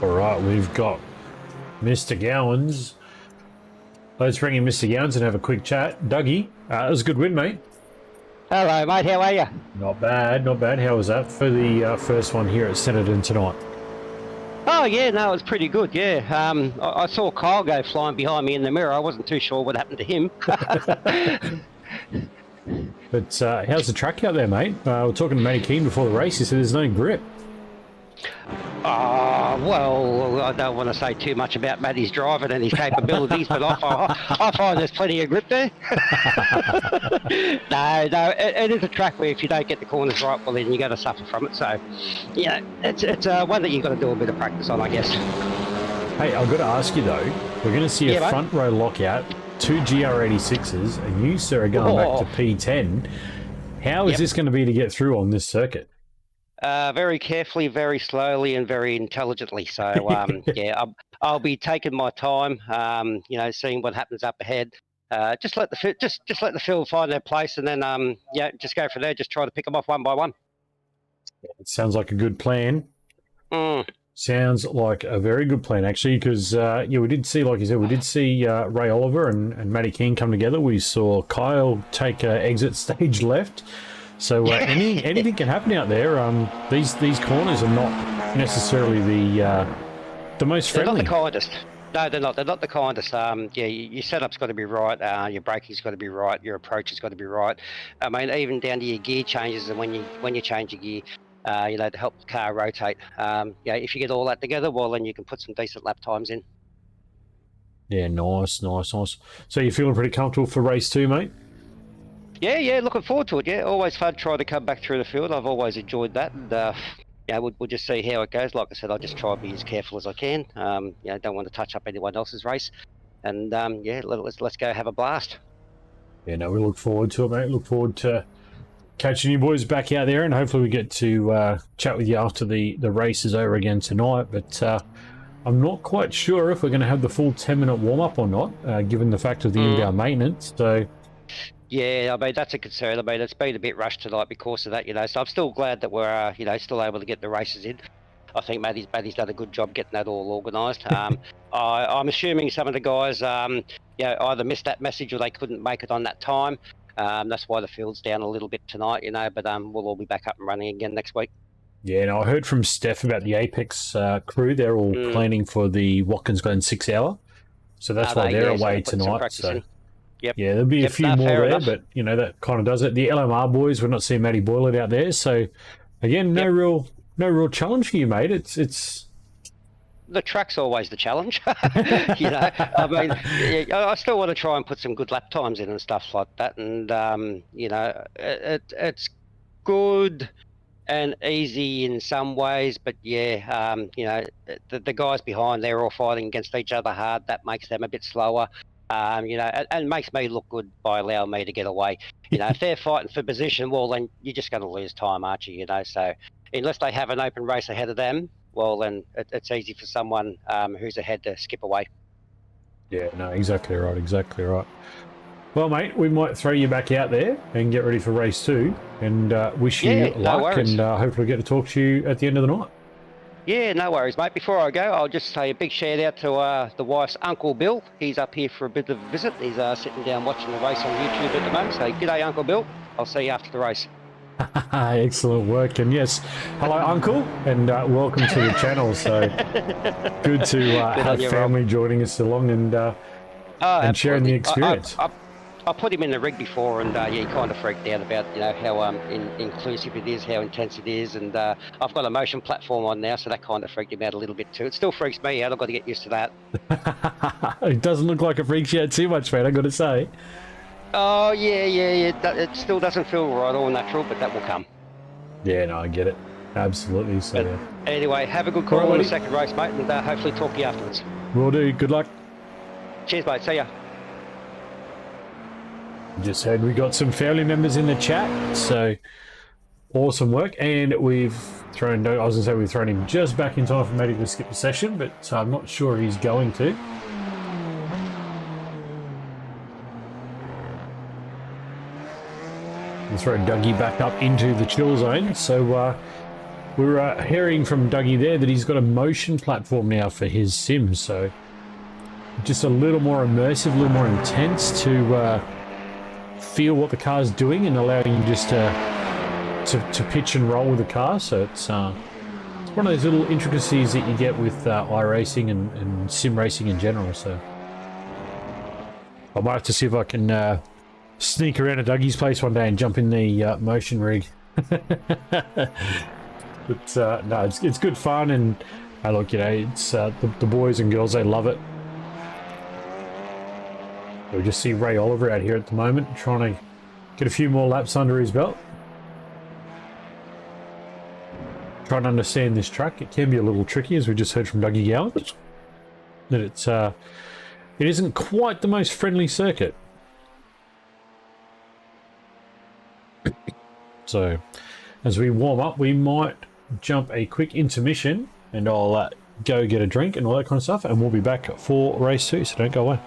Alright, we've got Mr. Gowans. Let's bring in Mr. Gowans and have a quick chat. Dougie, that was a good win, mate. Hello, mate. How are you? Not bad, not bad. How was that for the first one here at Snetterton tonight? Oh, yeah, no, it was pretty good, yeah. I saw Kyle go flying behind me in the mirror. I wasn't too sure what happened to him. But how's the track out there, mate? We're talking to Matty Keane before the race. He said there's no grip. Well, I don't want to say too much about Matty's driving and his capabilities, but I find there's plenty of grip there. No, it is a track where if you don't get the corners right, well, then you're going to suffer from it. So, yeah, it's one that you've got to do a bit of practice on, I guess. Hey, I've got to ask you, though. We're going to see a front row lockout, 2 GR86s, and you, sir, are going back to P10. How is this going to be to get through on this circuit? Very carefully, very slowly, and very intelligently. So, yeah, I'll be taking my time. Seeing what happens up ahead. Just let the field find their place, and then just go from there. Just try to pick them off one by one. It sounds like a good plan. Mm. Sounds like a very good plan, actually, because we did see, like you said, we did see Ray Oliver and Matty King come together. We saw Kyle take exit stage left. So anything can happen out there. These corners are not necessarily the most friendly. They're not the kindest. No, they're not. They're not the kindest. Your setup's got to be right. Your braking's got to be right. Your approach has got to be right. I mean, even down to your gear changes, and when you change your gear, to help the car rotate. If you get all that together, well, then you can put some decent lap times in. Yeah, nice. So you're feeling pretty comfortable for race 2, mate? Yeah, looking forward to it. Yeah, always fun trying to come back through the field. I've always enjoyed that, and we'll just see how it goes. Like I said, I'll just try to be as careful as I can. Don't want to touch up anyone else's race, and let's go have a blast. Yeah, no, we look forward to it, mate. Look forward to catching you boys back out there, and hopefully we get to chat with you after the race is over again tonight. But I'm not quite sure if we're going to have the full 10-minute warm-up or not, given the fact of the inbound maintenance. So. Yeah, I mean, that's a concern. I mean, it's been a bit rushed tonight because of that, so I'm still glad that we're, still able to get the races in. I think Matty's done a good job getting that all organised. I'm assuming some of the guys, either missed that message or they couldn't make it on that time. That's why the field's down a little bit tonight, but we'll all be back up and running again next week. Yeah, and I heard from Steph about the Apex crew. They're all planning for the Watkins Glen 6 hour. So that's why they're away tonight. So. Yep. Yeah, there'll be a few more there, enough. But that kind of does it. The LMR boys, we're not seeing Matty Boylett out there, so again, no real challenge for you, mate. It's the track's always the challenge. I mean, I still want to try and put some good lap times in and stuff like that, and it's good and easy in some ways, but the guys behind, they're all fighting against each other hard. That makes them a bit slower. And makes me look good by allowing me to get away. If they're fighting for position, well, then you're just going to lose time, aren't you? So unless they have an open race ahead of them, well, then it's easy for someone who's ahead to skip away. Yeah, no, exactly right. Well, mate, we might throw you back out there and get ready for race 2 and wish you luck and hopefully get to talk to you at the end of the night. Yeah, no worries, mate. Before I go, I'll just say a big shout out to the wife's Uncle Bill. He's up here for a bit of a visit. He's sitting down watching the race on YouTube at the moment. So, g'day, Uncle Bill. I'll see you after the race. Excellent work. And yes, hello, Uncle, and welcome to the channel. So, good to have family joining us along and sharing the experience. I put him in the rig before, and yeah, he kind of freaked out about how inclusive it is, how intense it is, and I've got a motion platform on now, so that kind of freaked him out a little bit too. It still freaks me out. I've got to get used to that. It doesn't look like it freaks you out too much, mate, I got to say. Oh yeah. It still doesn't feel right, all natural, but that will come. Yeah, no, I get it. Absolutely. So, But yeah. anyway, have a good All call right, on the buddy. second race, mate, and hopefully talk to you afterwards. Will do. Good luck. Cheers, mate. See ya. Just heard we got some family members in the chat, so awesome work. And we've thrown, I was going to say we've thrown him just back in time for Matty to skip the session, but I'm not sure he's going to. We'll throw Dougie back up into the chill zone. So we're hearing from Dougie there that he's got a motion platform now for his sim, so just a little more immersive, a little more intense to feel what the car's doing and allowing you just to pitch and roll with the car. So it's one of those little intricacies that you get with iRacing and sim racing in general. So I might have to see if I can sneak around to Dougie's place one day and jump in the motion rig. But no, it's good fun, and look, it's the boys and girls, they love it. We just see Ray Oliver out here at the moment, trying to get a few more laps under his belt. Trying to understand this track. It can be a little tricky, as we just heard from Dougie Gowan, that it isn't quite the most friendly circuit. So, as we warm up, we might jump a quick intermission, and I'll go get a drink and all that kind of stuff, and we'll be back for race 2, so don't go away.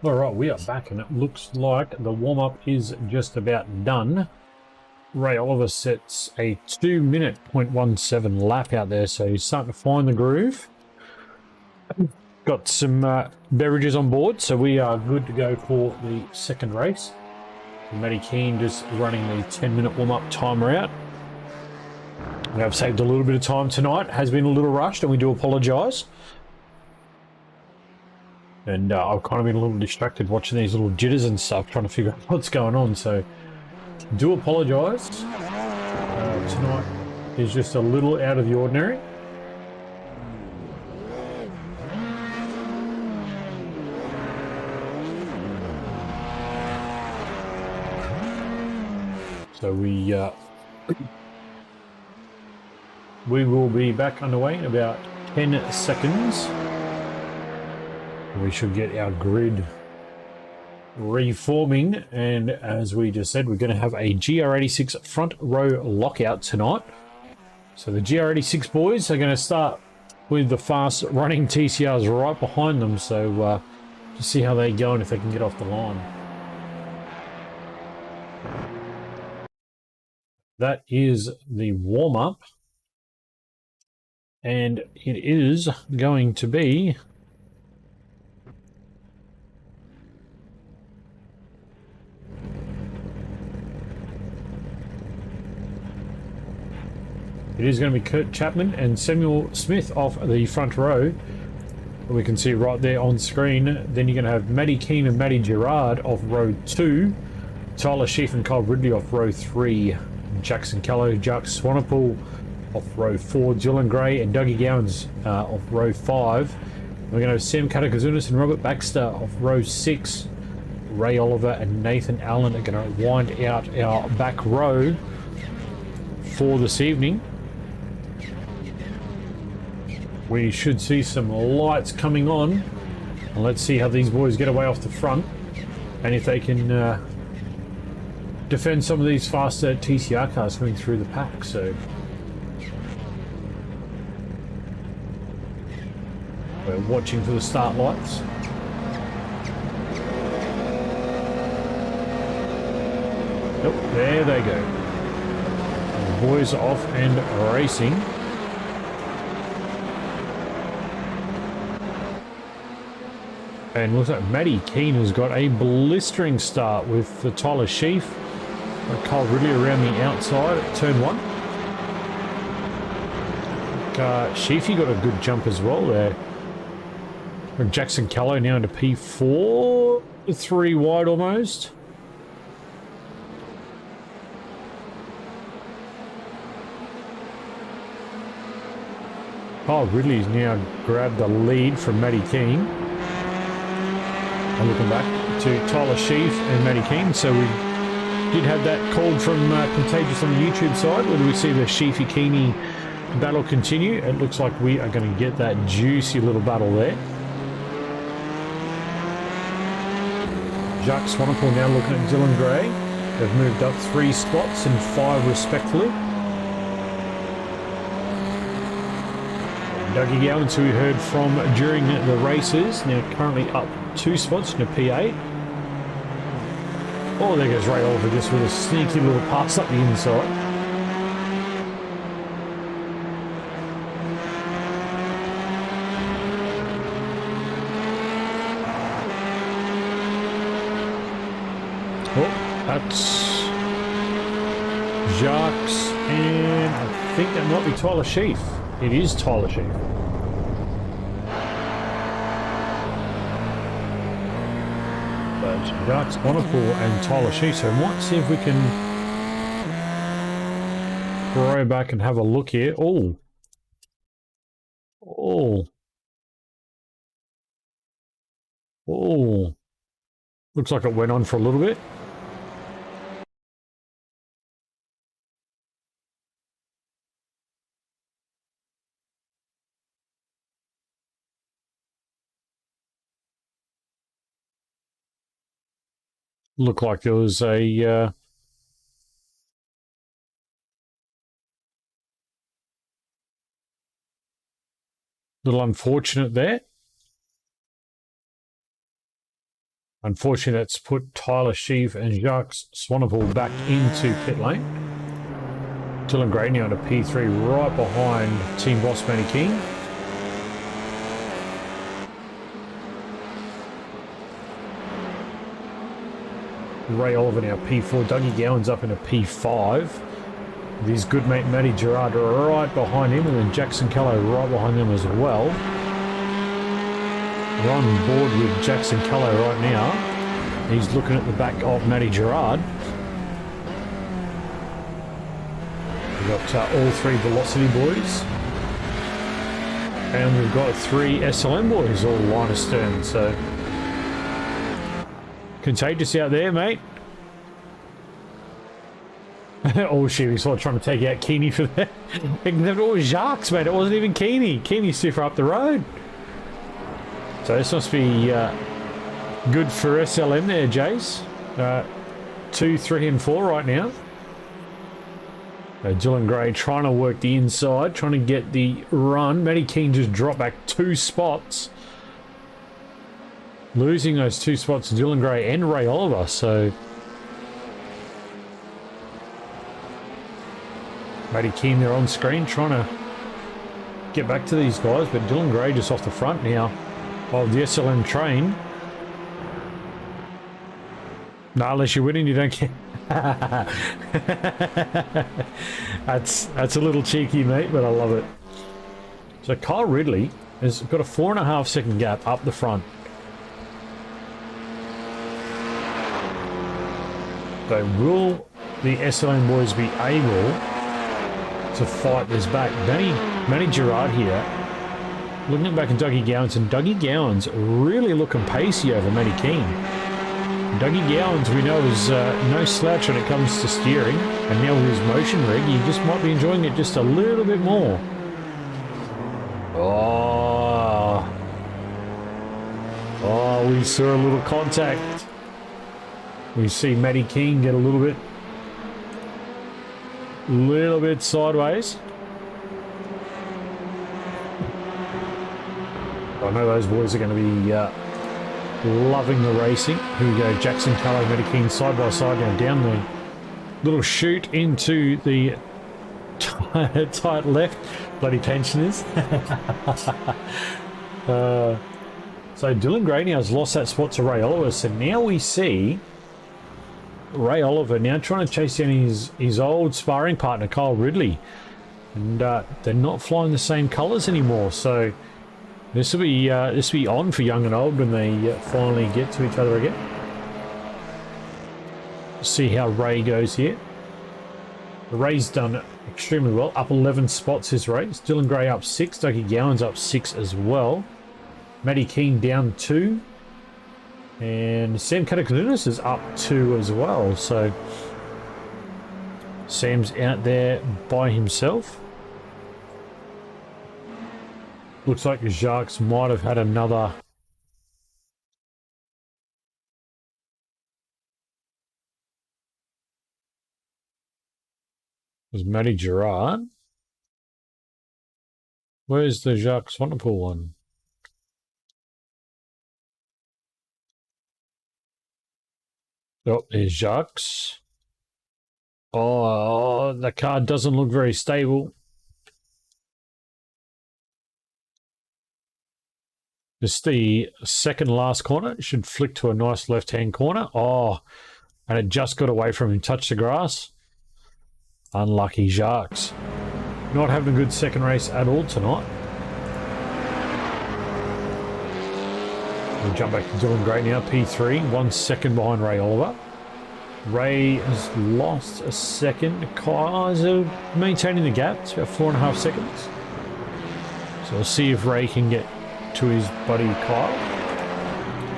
All right, we are back, and it looks like the warm-up is just about done. Ray Oliver sets a 2-minute 0.17 lap out there, so he's starting to find the groove. Got some beverages on board, so we are good to go for the second race. Matty Keane just running the 10-minute warm-up timer out. We have saved a little bit of time tonight. Has been a little rushed, and we do apologise. And I've kind of been a little distracted watching these little jitters and stuff, trying to figure out what's going on. So, do apologise. Tonight is just a little out of the ordinary. So we will be back underway in about 10 seconds. We should get our grid reforming, and as we just said, we're going to have a GR86 front row lockout tonight. So the GR86 boys are going to start with the fast running TCRs right behind them, so to see how they go and if they can get off the line. That is the warm-up, and it is going to be Kurt Chapman and Samuel Smith off the front row. We can see right there on screen. Then you're going to have Matty Keane and Matty Gerard off row 2. Tyler Sheaf and Kyle Ridley off row 3. Jackson Callow, Jack Swanepoel off row 4. Dylan Gray and Dougie Gowans off row 5. We're going to have Sam Katakazunas and Robert Baxter off row 6. Ray Oliver and Nathan Allen are going to wind out our back row for this evening. We should see some lights coming on, and let's see how these boys get away off the front and if they can defend some of these faster TCR cars coming through the pack. So we're watching for the start lights. Oh, there they go. The boys are off and racing. And looks like Matty Keane has got a blistering start with the Tyler Sheaf. Kyle Ridley around the outside at turn 1. Sheafy got a good jump as well there. And Jackson Callow now into P4. 3 wide almost. Kyle Ridley's now grabbed the lead from Matty Keane. And looking back to Tyler Sheaf and Matty Keane. So we did have that called from Contagious on the YouTube side. Whether we see the Sheafy-Keeney battle continue, it looks like we are going to get that juicy little battle there. Jacques Swanepoel now looking at Dylan Gray. They've moved up 3 spots and 5 respectively. Dougie Gowans, who we heard from during the races, now currently up 2 spots in a P8. Oh, there goes Ray Oliver just with a sneaky little pass up the inside. Oh, that's Jacques, and I think that might be Tyler Sheaf. It is Tyler Sheaf. Jacques Swanepoel and Tyler Sheaf. So we might see if we can throw back and have a look here. Oh. Oh. Oh. Looks like it went on for a little bit. Looked like there was a little unfortunate there. Unfortunately, that's put Tyler Sheaf and Jacques Swanepoel back into pit lane. Dylan Gray now to P3 right behind team boss Matty King. Ray Oliver now P4, Dougie Gowan's up in a P5. With his good mate Matty Gerard right behind him, and then Jackson Callow right behind them as well. We're on board with Jackson Callow right now. He's looking at the back of Matty Gerard. We've got all three Velocity boys. And we've got three SLM boys all line astern, so... Contagious out there, mate. Oh shit, we saw trying to take out Keeney for that. It was Jacques, mate. It wasn't even Keeney. Keeney's too far up the road. So this must be good for SLM there, Jace. 2, 3 and 4 right now. Dylan Gray trying to work the inside, trying to get the run. Matty King just dropped back 2 spots. Losing those 2 spots to Dylan Gray and Ray Oliver, so... Matty King there on screen, trying to get back to these guys, but Dylan Gray just off the front now of the SLM train. No, unless you're winning, you don't care. That's a little cheeky, mate, but I love it. So Kyle Ridley has got a 4.5 second gap up the front. So will the SLM boys be able to fight this back? Matty Gerard here, looking back at Dougie Gowans, and Dougie Gowans really looking pacey over Matty King. Dougie Gowans, we know, is no slouch when it comes to steering, and now with his motion rig, he just might be enjoying it just a little bit more. Oh, we saw a little contact. We see Matty King get a little bit sideways. I know those boys are going to be loving the racing. Here we go, Jackson Callow, Matty King side by side now down the little chute into the tight left. Bloody pensioners. So Dylan Gray now has lost that spot to Ray Oliver. So now we see Ray Oliver now trying to chase down his old sparring partner Kyle Ridley, and they're not flying the same colours anymore. So this will be on for young and old when they finally get to each other again. See how Ray goes here. Ray's done extremely well, up 11 spots his race. Dylan Gray up 6, Dougie Gowan's up 6 as well. Matty King down 2. And Sam Katakununis is up 2 as well, so Sam's out there by himself. Looks like Jacques might have had another... Was Matty Gerard? Where's the Jacques Swanepoel one? Oh, there's Jacques. Oh, the car doesn't look very stable. It's the second last corner. It should flick to a nice left-hand corner. Oh, and it just got away from him. Touched the grass. Unlucky Jacques. Not having a good second race at all tonight. We'll jump back to Dylan Gray now, P3, 1 second behind Ray Oliver. Ray has lost a second. Kyle is maintaining the gap. It's about 4.5 seconds. So we'll see if Ray can get to his buddy Kyle.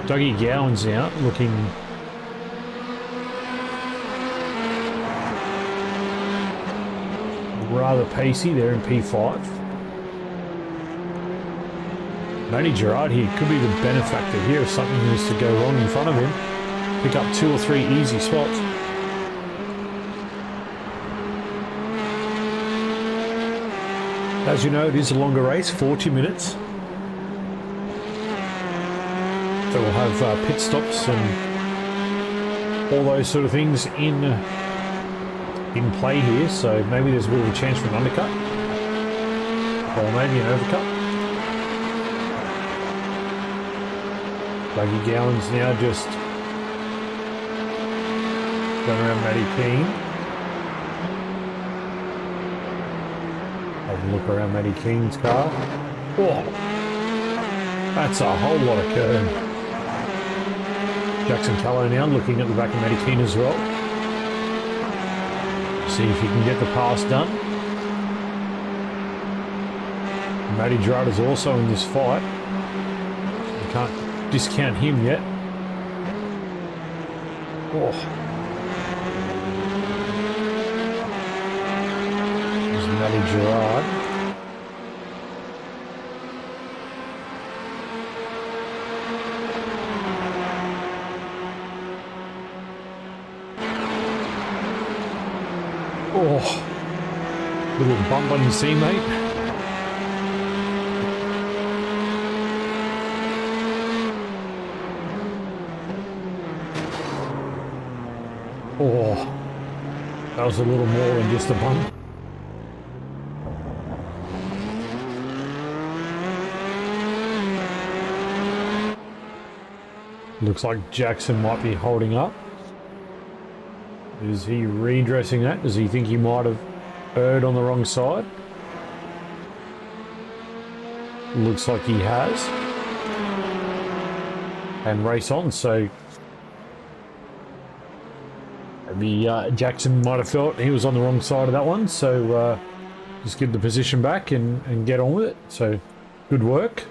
Dougie Gowan's out, looking rather pacey there in P5. Matty Gerard here could be the benefactor here if something needs to go wrong in front of him. Pick up 2 or 3 easy spots. As you know, it is a longer race, 40 minutes. So we'll have pit stops and all those sort of things in play here. So maybe there's a bit of a chance for an undercut, or maybe an overcut. Dougie Gowan's now just going around Matty Keane. Have a look around Matty Keane's car. Oh, that's a whole lot of curve. Jackson Callow now looking at the back of Matty Keane as well. See if he can get the pass done. Matty Gerard is also in this fight. You can't discount him yet. Oh. There's Matty Gerard. Oh, little bump on his teammate. Oh, that was a little more than just a bump. Looks like Jackson might be holding up. Is he redressing that? Does he think he might have erred on the wrong side? Looks like he has. And race on, so maybe Jackson might have felt he was on the wrong side of that one, so just give the position back and get on with it. So good work.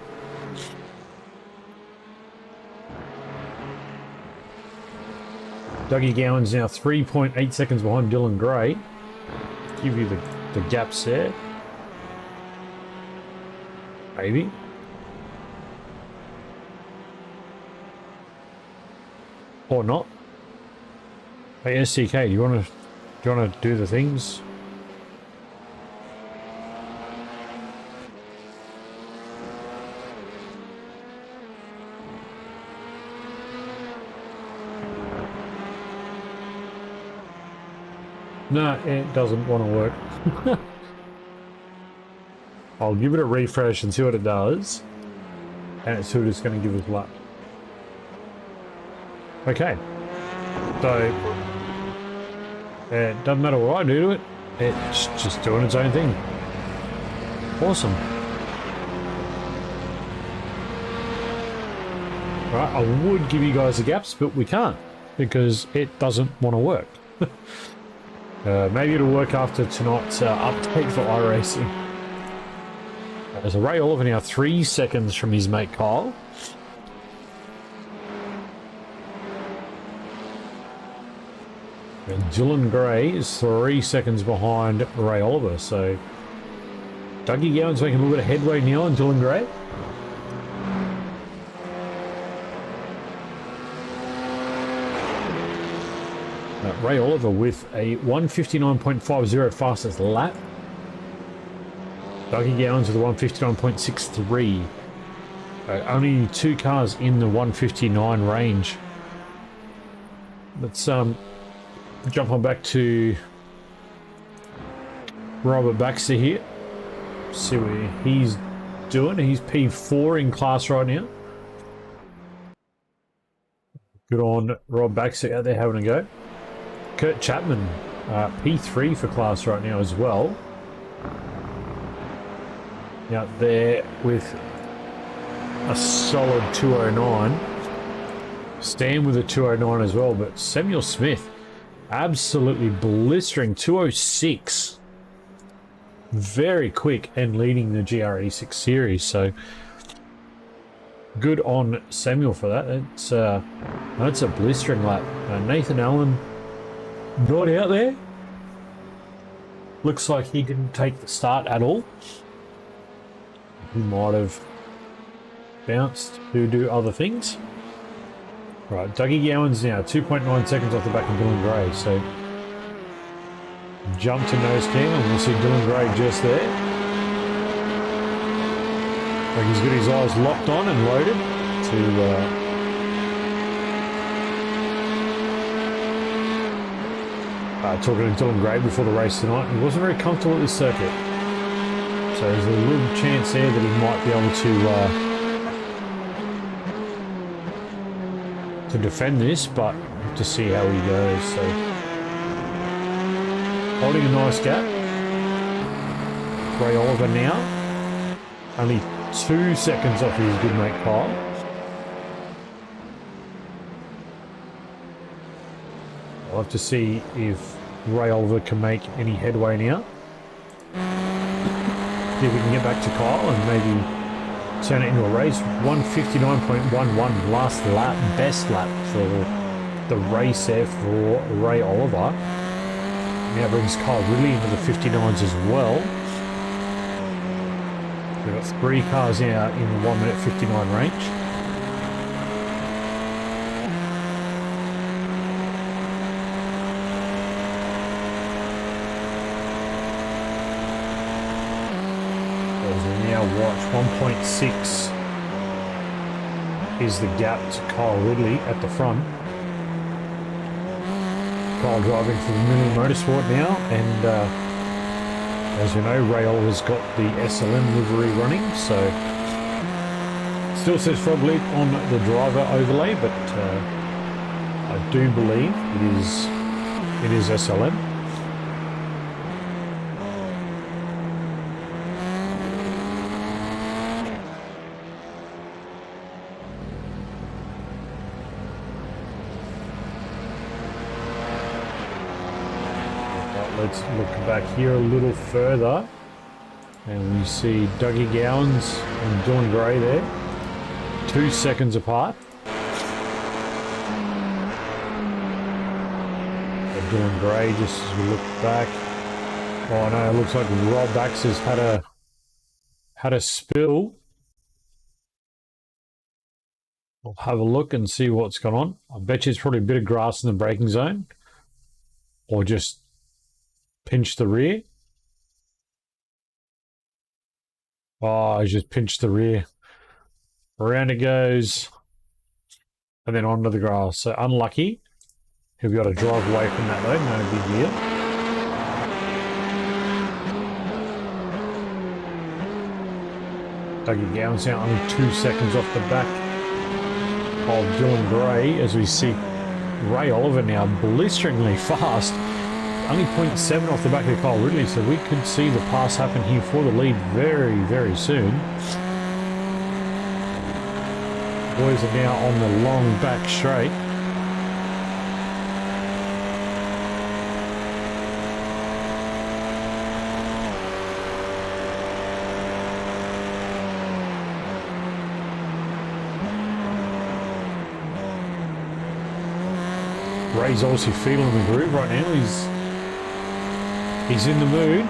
Dougie Gowan's now 3.8 seconds behind Dylan Gray. Give you the gaps there. Maybe. Or not. Hey STK, do you wanna do the things? No, it doesn't want to work. I'll give it a refresh and see what it does. And it's just going to give us luck. Okay. So, it doesn't matter what I do to it. It's just doing its own thing. Awesome. Right, I would give you guys the gaps, but we can't. Because it doesn't want to work. Maybe it'll work after tonight's update for iRacing. There's a Ray Oliver now 3 seconds from his mate Kyle. And Dylan Gray is 3 seconds behind Ray Oliver. So Dougie Gowan's making a little bit of headway now on Dylan Gray. Ray Oliver with a 1:59.50 fastest lap. Dougie Gowan's with a 1:59.63. Only two cars in the 1:59 range. Let's jump on back to Robert Baxter here. See what he's doing. He's P4 in class right now. Good on Rob Baxter out there having a go. Kurt Chapman, P3 for class right now as well. Out there with a solid 209. Stan with a 209 as well, but Samuel Smith, absolutely blistering 206. Very quick and leading the GR86 series, so good on Samuel for that. That's a blistering lap. Nathan Allen not out there. Looks like he didn't take the start at all. He might have bounced to do other things. Right, Dougie Gowan's now 2.9 seconds off the back of Dylan Gray, so jump to nose cam and we'll see Dylan Gray just there. Like he's got his eyes locked on and loaded to Talking to Dylan Gray before the race tonight, he wasn't very comfortable at this circuit. So there's a little chance there that he might be able to defend this, but to see how he goes. So holding a nice gap. Ray Oliver now, only 2 seconds off his good mate Kyle. I'll have to see if Ray Oliver can make any headway now. See if we can get back to Kyle and maybe turn it into a race. 1:59.11 last lap, best lap for the race there for Ray Oliver. Now brings Kyle Ridley into the 59s as well. We've got 3 cars now in the 1:59 range. Watch 1.6 is the gap to Kyle Ridley at the front. Kyle driving for the Mini Motorsport now, and as you know, Ray Oliver's got the SLM livery running, so still says Frog Leap on the driver overlay, but I do believe it is SLM. Let's look back here a little further, and we see Dougie Gowans and Dylan Gray there, 2 seconds apart. Dylan Gray, just as we look back, oh no, it looks like Rob Bax has had a spill. We'll have a look and see what's gone on. I bet you it's probably a bit of grass in the braking zone, or just pinch the rear. Oh, he's just pinched the rear. Around it goes, and then onto the grass. So unlucky. He'll be able to drive away from that though, no big deal. Dougie Gowans now only 2 seconds off the back of Dylan Gray, as we see Ray Oliver now blisteringly fast. Only 0.7 off the back of Kyle Ridley, so we could see the pass happen here for the lead very, very soon. Boys are now on the long back straight. Ray's obviously feeling the groove right now. He's in the mood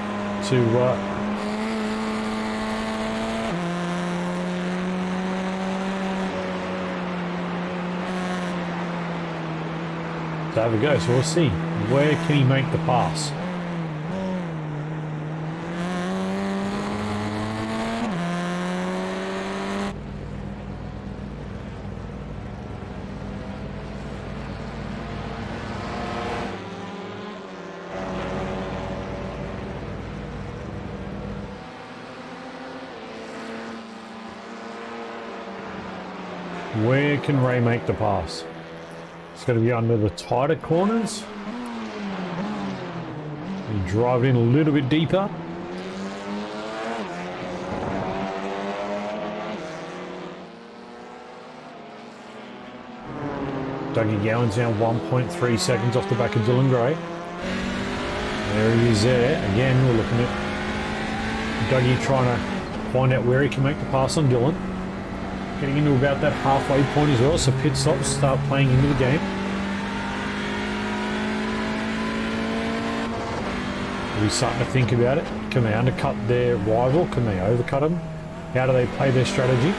to have a go. So we'll see, where can he make the pass? Where can Ray make the pass? It's going to be under the tighter corners. You drive in a little bit deeper. Dougie Gowans now 1.3 seconds off the back of Dylan Gray. There he is there. Again, we're looking at Dougie trying to find out where he can make the pass on Dylan. Getting into about that halfway point as well, so pit stops start playing into the game. We're starting to think about it. Can they undercut their rival? Can they overcut them? How do they play their strategy?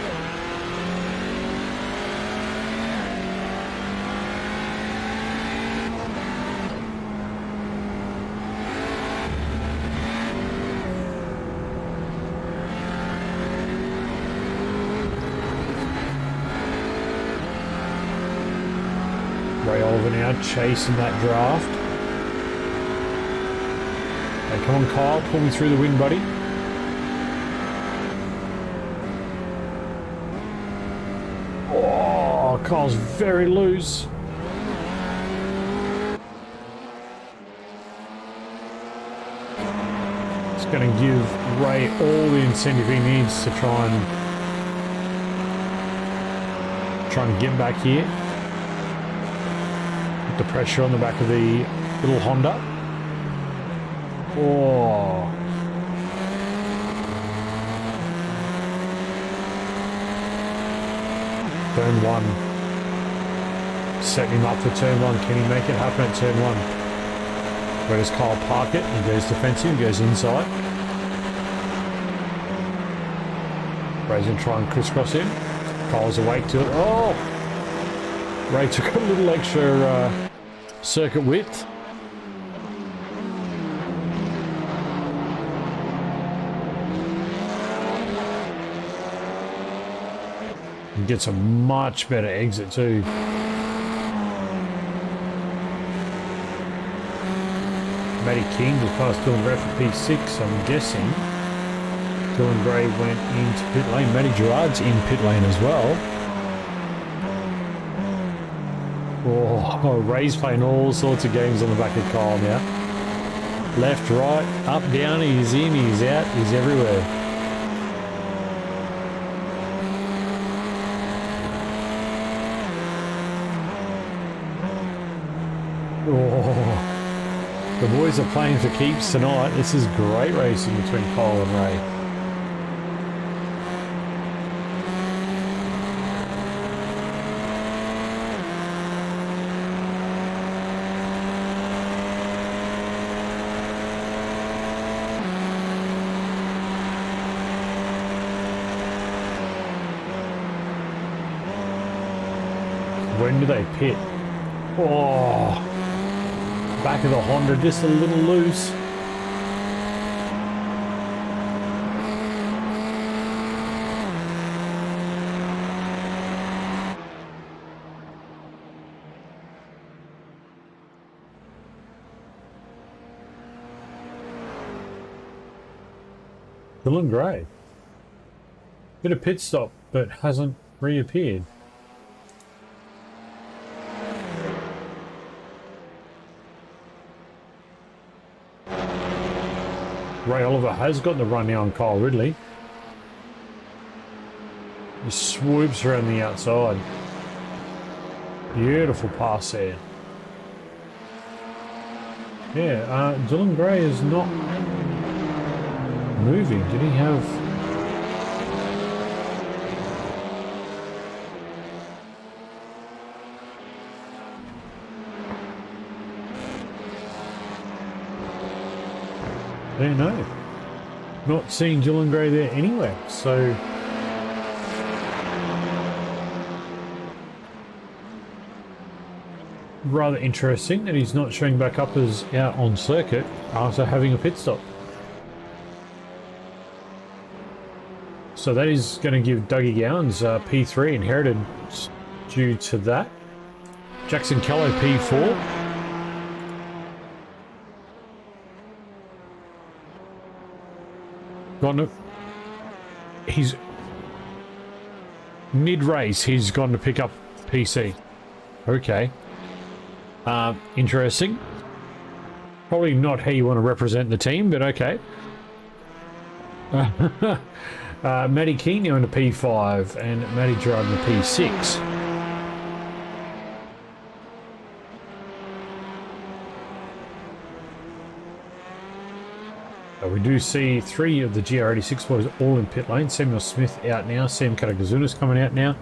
Ray Oliver now chasing that draft. Hey, come on, Kyle, pull me through the wind, buddy. Oh, Kyle's very loose. It's going to give Ray all the incentive he needs to try and get back here. Put the pressure on the back of the little Honda. Oh. Turn 1. Setting him up for turn 1. Can he make it happen at turn 1? Where does Kyle park it? He goes defensive, he goes inside. Ray's going to try and crisscross him. Kyle's awake to it. Oh! Ray took a little extra circuit width. And gets a much better exit too. Matty King was past Dylan Gray for P6, I'm guessing. Dylan Gray went into pit lane. Matty Gerard's in pit lane as well. Oh, Ray's playing all sorts of games on the back of Kyle now. Left, right, up, down, he's in, he's out, he's everywhere. Oh. The boys are playing for keeps tonight. This is great racing between Kyle and Ray. When do they pit? Oh! Back of the Honda just a little loose. Dylan Gray. Bit of pit stop, but hasn't reappeared. Ray Oliver has got the run now on Kyle Ridley. He swoops around the outside. Beautiful pass there. Yeah, Dylan Gray is not moving. Did he have... I don't know. Not seeing Dylan Gray there anywhere, so... Rather interesting that he's not showing back up as out on circuit after having a pit stop. So that is going to give Dougie Gowans P3 inherited due to that. Jackson Callow P4. He's mid-race, he's gone to pick up PC. Okay. Interesting. Probably not how you want to represent the team, but okay. Matty King now into P5 and Matty Gerard in the P6. We do see 3 of the GR86 boys all in pit lane. Samuel Smith out now. Sam Katagazuna's coming out now.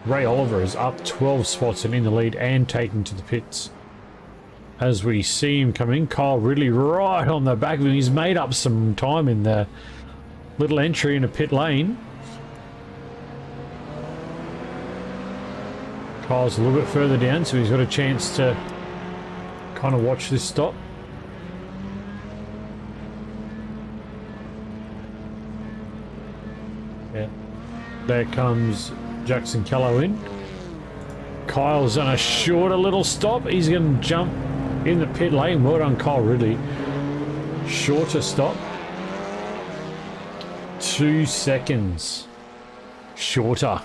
Ray Oliver is up 12 spots and in the lead and taken to the pits. As we see him coming, Kyle Ridley right on the back of him. He's made up some time in the little entry in a pit lane. Kyle's a little bit further down, so he's got a chance to kind of watch this stop. There comes Jackson Callow in. Kyle's on a shorter little stop. He's going to jump in the pit lane. Well done, Kyle Ridley. Shorter stop. 2 seconds shorter.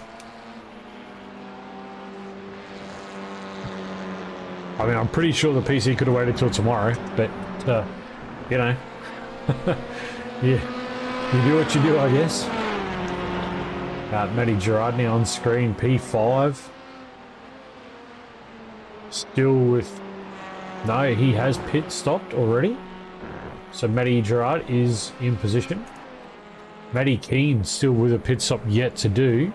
I mean, I'm pretty sure the PC could have waited till tomorrow, but, you know, yeah, you do what you do, I guess. Matty Gerard now on screen, P5. Still with... No, he has pit stopped already. So Matty Gerard is in position. Matty Keane still with a pit stop yet to do.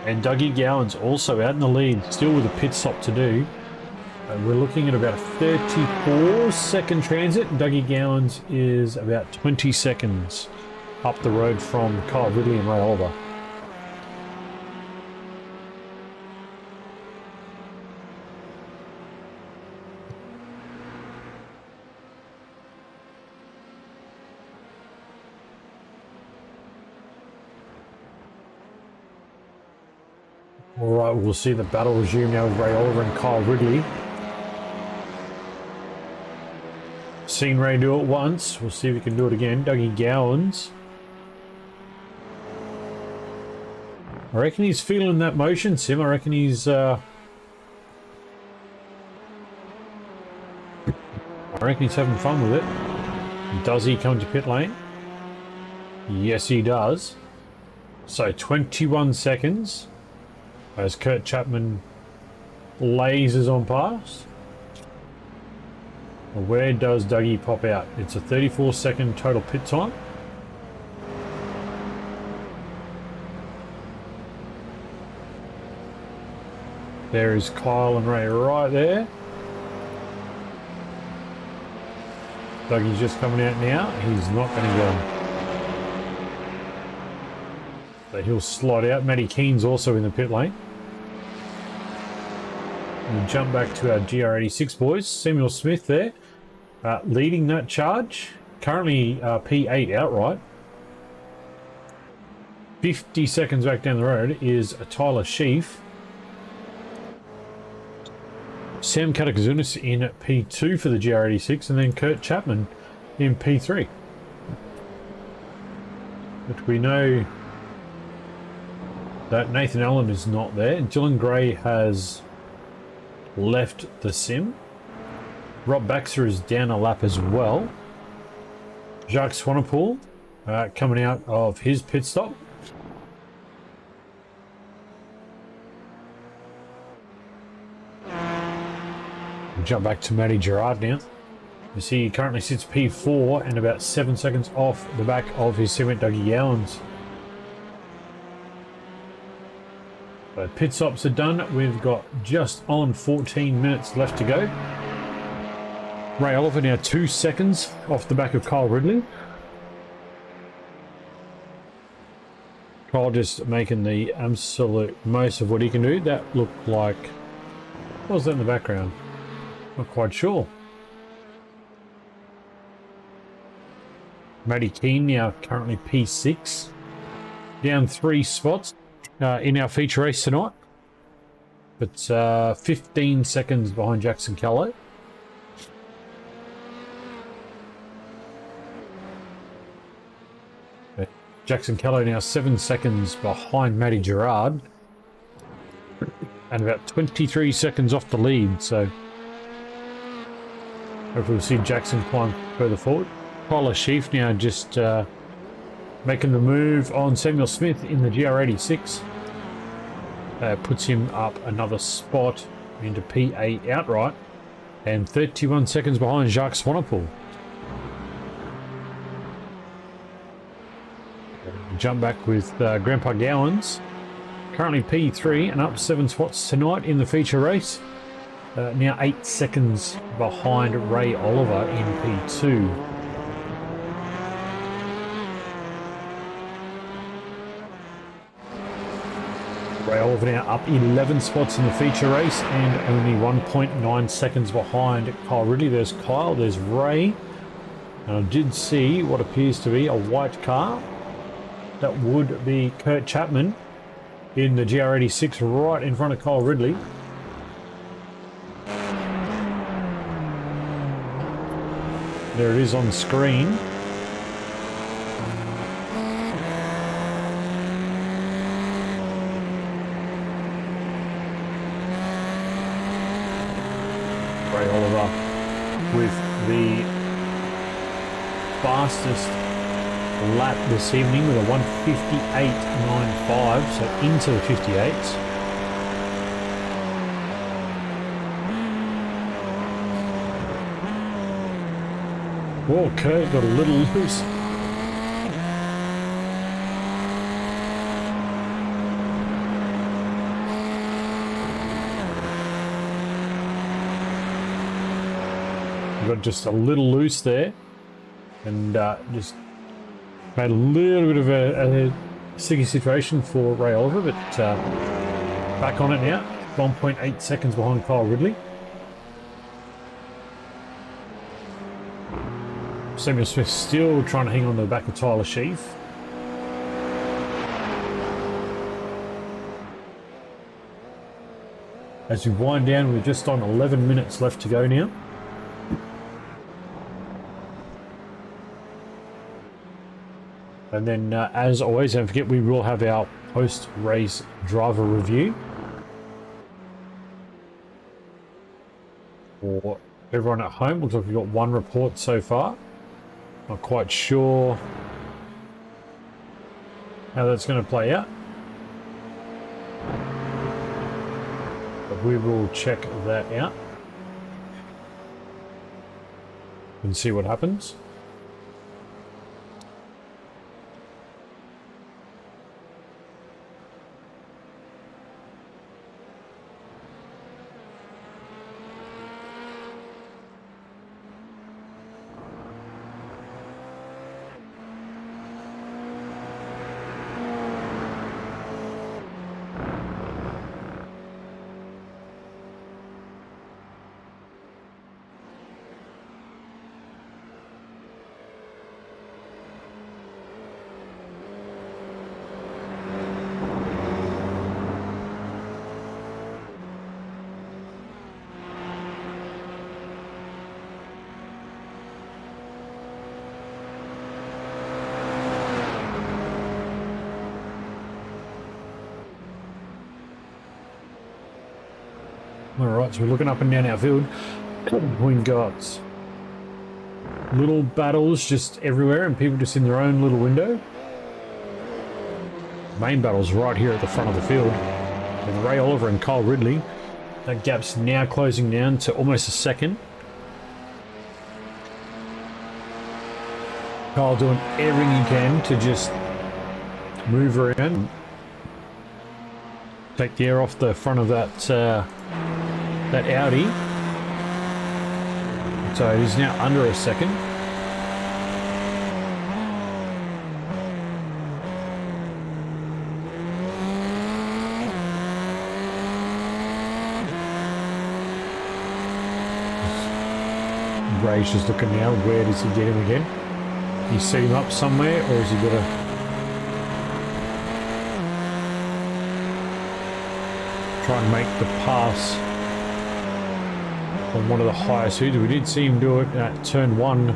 And Dougie Gowan's also out in the lead, still with a pit stop to do. We're looking at about a 34-second transit. Dougie Gowan's is about 20 seconds up the road from Kyle Ridley and Ray Oliver. All right, we'll see the battle resume now with Ray Oliver and Kyle Ridley. Seen Ray do it once. We'll see if he can do it again. Dougie Gowans. I reckon he's feeling that motion, Sim. I reckon he's... I reckon he's having fun with it. Does he come to pit lane? Yes, he does. So 21 seconds. As Kurt Chapman lasers on past. Where does Dougie pop out? It's a 34-second total pit time. There is Kyle and Ray right there. Dougie's just coming out now. He's not going to go. But he'll slide out. Matty Keane's also in the pit lane. We'll jump back to our GR86 boys. Samuel Smith there, leading that charge. Currently P8 outright. 50 seconds back down the road is Tyler Sheaf. Sam Katakazunis in P2 for the GR86, and then Kurt Chapman in P3. But we know that Nathan Allen is not there. Dylan Gray has left the sim. Rob Baxter is down a lap as well. Jacques Swanepoel coming out of his pit stop. We'll jump back to Matty Gerard now. You see he currently sits P4 and about 7 seconds off the back of his cement Dougie Gowans. So pit stops are done. We've got just on 14 minutes left to go. Ray Oliver now 2 seconds off the back of Kyle Ridley. Kyle just making the absolute most of what he can do. That looked like... what was that in the background? Not quite sure. Matty Keane now currently P6. Down 3 spots. In our feature race tonight, but 15 seconds behind Jackson Callow. Jackson Callow now 7 seconds behind Matty Gerard and about 23 seconds off the lead, so hopefully we'll see Jackson climb further forward. Tyler Sheaf now just making the move on Samuel Smith in the GR86. Puts him up another spot into P8 outright. And 31 seconds behind Jacques Swanepoel. Jump back with Grandpa Gowans. Currently P3 and up 7 spots tonight in the feature race. Now 8 seconds behind Ray Oliver in P2. Ray Oliver now up 11 spots in the feature race and only 1.9 seconds behind Kyle Ridley. There's Kyle, there's Ray. And I did see what appears to be a white car that would be Kurt Chapman in the GR86 right in front of Kyle Ridley. There it is on screen. Ray Oliver with the fastest lap this evening with a 1:58.95, so into the 58s. Whoa, Kurt got a little loose. Got just a little loose there, and just made a little bit of a sticky situation for Ray Oliver, but back on it now. 1.8 seconds behind Kyle Ridley. Samuel Smith still trying to hang on to the back of Tyler Sheaf. As we wind down, we're just on 11 minutes left to go now. And then, as always, don't forget we will have our post-race driver review for everyone at home. Looks like we've got one report so far. Not quite sure how that's going to play out, but we will check that out and see what happens. Alright, so we're looking up and down our field. We've got little battles just everywhere and people just in their own little window. Main battles right here at the front of the field with Ray Oliver and Kyle Ridley. That gap's now closing down to almost a second. Kyle doing everything he can to just move around, take the air off the front of that Audi. So it is now under a second. Ray's just looking now, where does he get him again? You set him up somewhere, or is he got to try and make the pass on one of the highest hoods? We did see him do it at turn one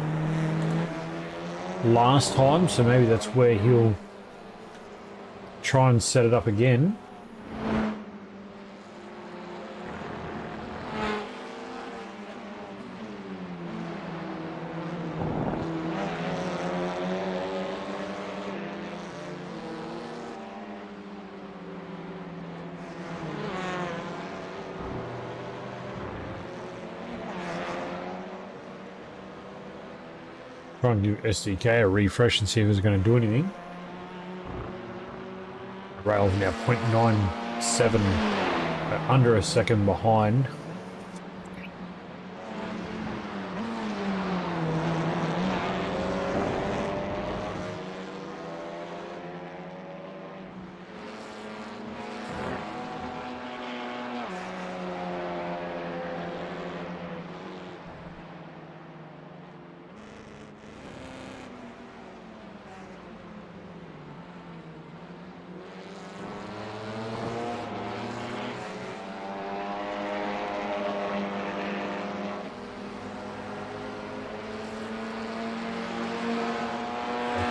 last time, so maybe that's where he'll try and set it up again. Try and give SDK a refresh and see if it's going to do anything. Rails now 0.97, under a second behind.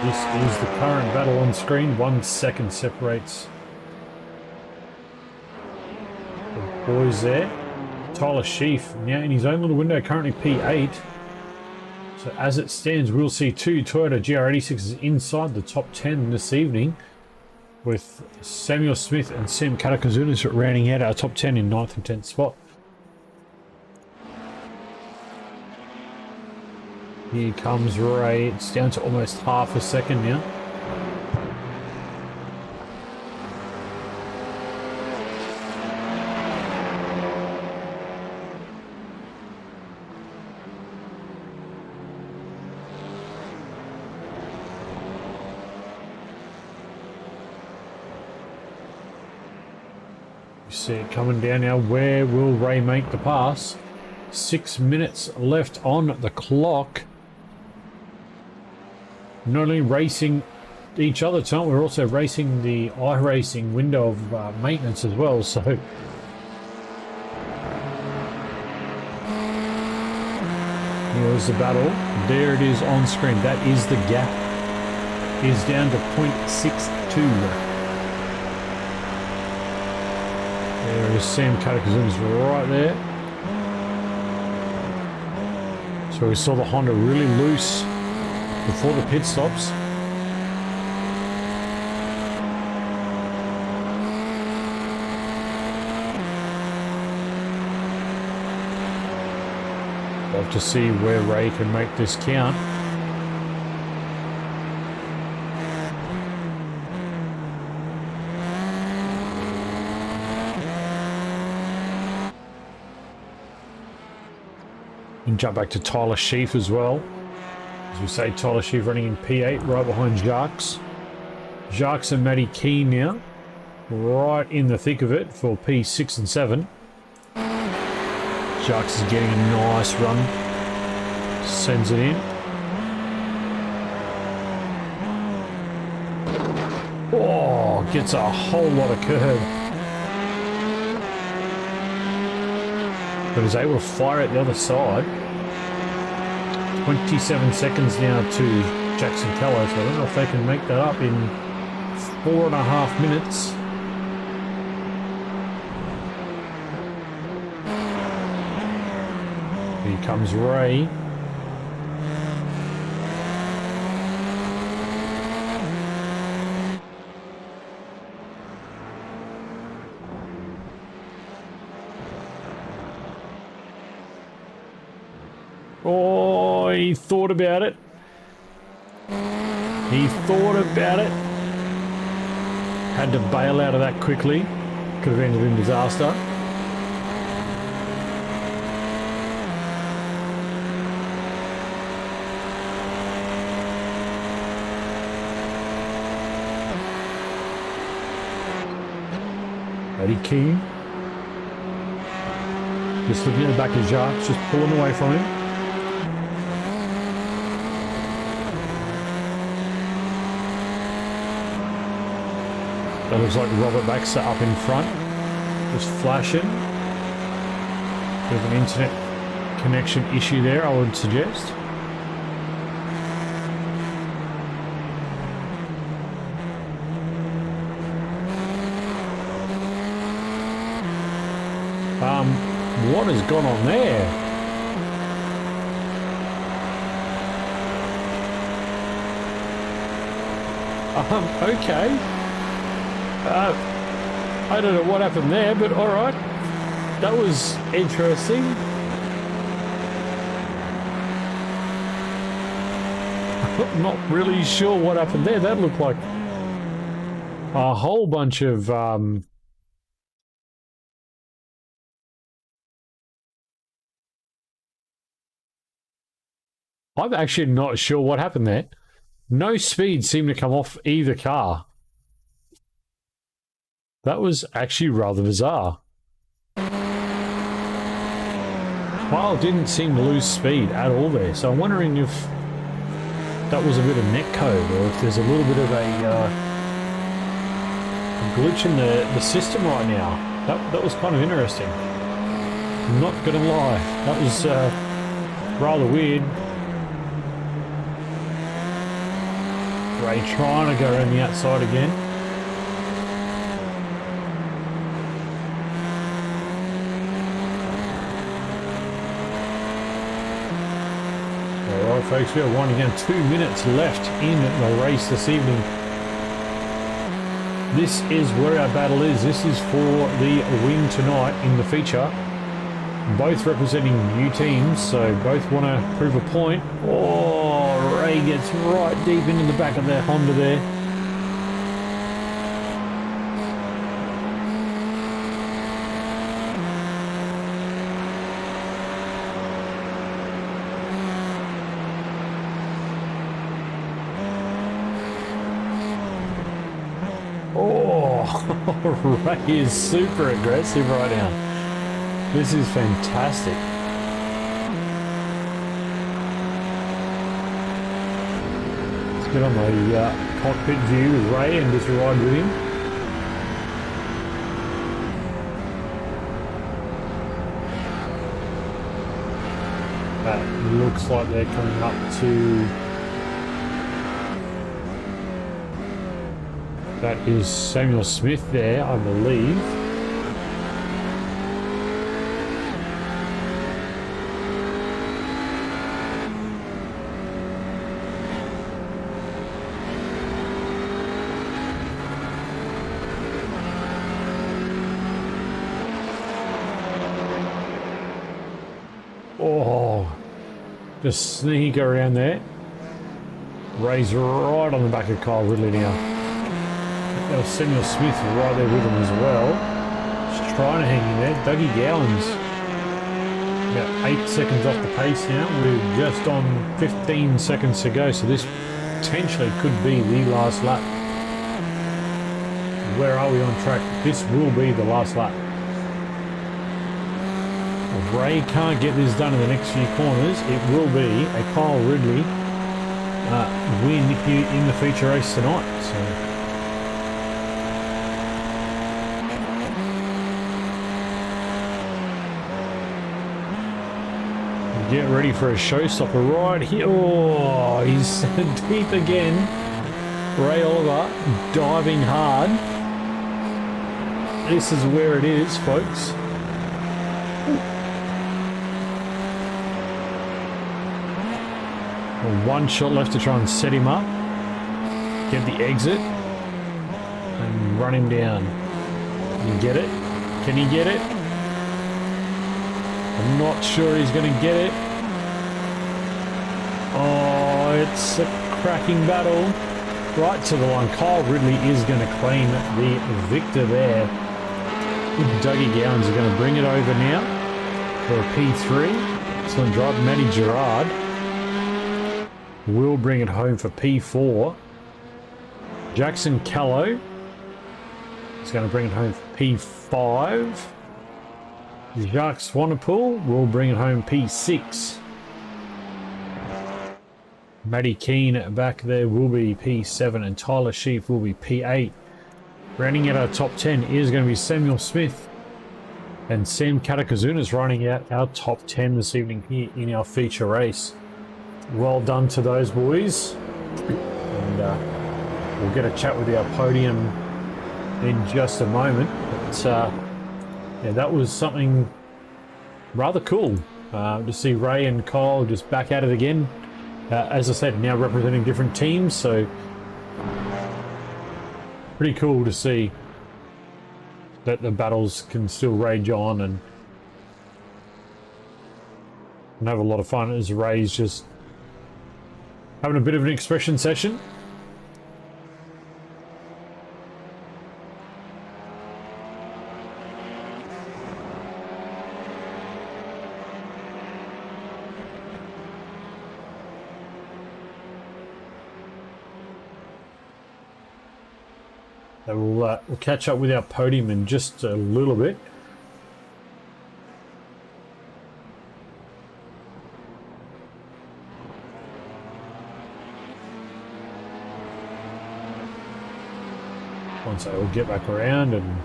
This is the current battle on screen. 1 second separates the boys there. Tyler Sheaf now in his own little window, currently P8. So as it stands, we'll see 2 Toyota GR86s inside the top 10 this evening, with Samuel Smith and Sam Katakazunas rounding out our top 10 in 9th and 10th spot. Here comes Ray. It's down to almost half a second now. You see it coming down now. Where will Ray make the pass? 6 minutes left on the clock. Not only racing each other tonight, we're also racing the iRacing window of maintenance as well. So here's the battle. There it is on screen. That is the gap. Is down to 0.62. There is Sam Katakazunas right there. So we saw the Honda really loose before the pit stops. Love to see where Ray can make this count. And jump back to Tyler Sheaf as well. As we say, Tyler Sheaf running in P8 right behind Jacques. Jacques and Matty Key now right in the thick of it for P6 and 7. Jacques is getting a nice run. Sends it in. Oh, gets a whole lot of curb. But is able to fire it the other side. 27 seconds now to Jackson Callow, so I don't know if they can make that up in 4.5 minutes. Here comes Ray. Oh, he thought about it. He thought about it. Had to bail out of that quickly. Could have ended in disaster. Eddie Keane. Just looking at the back of Jacques, just pulling away from him. That looks like Robert Baxter up in front, just flashing. Bit of an internet connection issue there, I would suggest. What has gone on there? Okay. I don't know what happened there, but all right. That was interesting. I'm not really sure what happened there. That looked like a whole bunch of I'm actually not sure what happened there. No speed seemed to come off either car. That was actually rather bizarre. Kyle didn't seem to lose speed at all there, so I'm wondering if that was a bit of netcode or if there's a little bit of a glitch in the system right now. That was kind of interesting. I'm not going to lie. That was rather weird. Ray trying to go around the outside again. Alright folks, we are winding down. 2 minutes left in the race this evening. This is where our battle is. This is for the win tonight in the feature. Both representing new teams, so both want to prove a point. Oh, Ray gets right deep into the back of their Honda there. Oh, Ray is super aggressive right now. This is fantastic. Let's get on the cockpit view with Ray and just ride with him. That looks like they're coming up to... That is Samuel Smith there, I believe. Oh, just sneak around there. Ray's right on the back of Kyle Ridley now. That was Samuel Smith right there with him as well. Just trying to hang in there. Dougie Gowans about 8 seconds off the pace now. We're just on 15 seconds to go, so this potentially could be the last lap. Where are we on track? This will be the last lap. If Ray can't get this done in the next few corners, it will be a Kyle Ridley win here in the feature race tonight. So. Get ready for a showstopper right here. Oh, he's deep again. Ray Oliver diving hard. This is where it is, folks. One shot left to try and set him up. Get the exit. And run him down. Can he get it? Can he get it? I'm not sure he's going to get it. Oh, it's a cracking battle. Right to the line. Kyle Ridley is going to claim the victor there. Dougie Gowans are going to bring it over now for a P3. Excellent drive. Matty Gerard will bring it home for P4. Jackson Callow is going to bring it home for P5. Jacques Swanepoel will bring it home P6. Matty Keane back there will be P7 and Tyler Sheaf will be P8. Rounding out our top 10 is going to be Samuel Smith and Sam Katakazunas running out our top 10 this evening here in our feature race. Well done to those boys. And we'll get a chat with our podium in just a moment. But yeah, that was something rather cool to see Ray and Kyle just back at it again. As I said, now representing different teams, so pretty cool to see that the battles can still rage on and have a lot of fun as Ray's just having a bit of an expression session. So we'll catch up with our podium in just a little bit. Once I will get back around and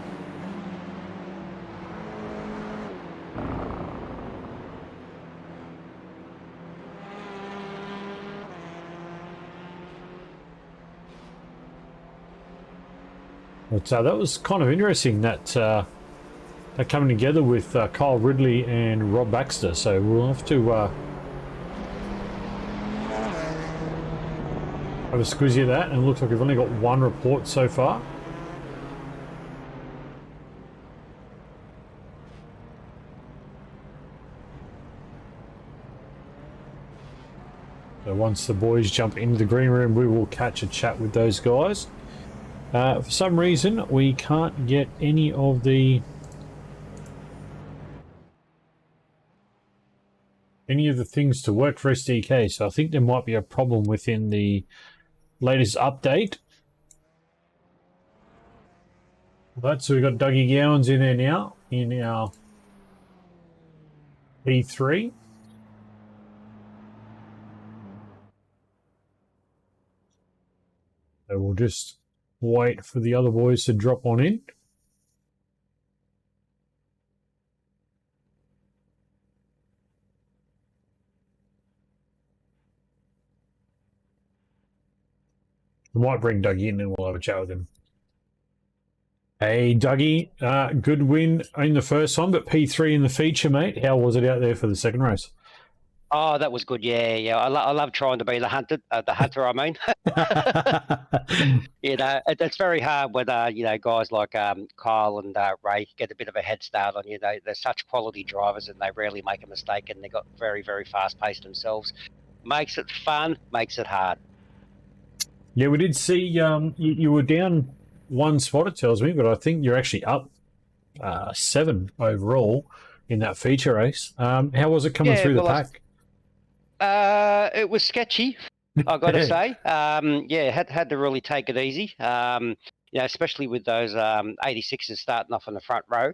But that was kind of interesting that they're coming together with Kyle Ridley and Rob Baxter. So we'll have to have a squizzy at that. And it looks like we've only got one report so far. So once the boys jump into the green room, we will catch a chat with those guys. For some reason, we can't get any of the things to work for SDK. So I think there might be a problem within the latest update. Right, so we've got Dougie Gowans in there now in our P3. So we'll just wait for the other boys to drop on in. We might bring Dougie in and we'll have a chat with him. Hey, Dougie, good win in the first one, but P3 in the feature, mate. How was it out there for the second race? Oh, that was good. Yeah. I love trying to be the hunter. I mean, it's very hard when guys like Kyle and Ray get a bit of a head start on you. They're such quality drivers and they rarely make a mistake, and they got very, very fast paced themselves. Makes it fun, makes it hard. Yeah, we did see you were down one spot, it tells me, but I think you're actually up 7 overall in that feature race. How was it coming through the pack? It was sketchy, I got to say. Had to really take it easy. Especially with those 86s starting off in the front row.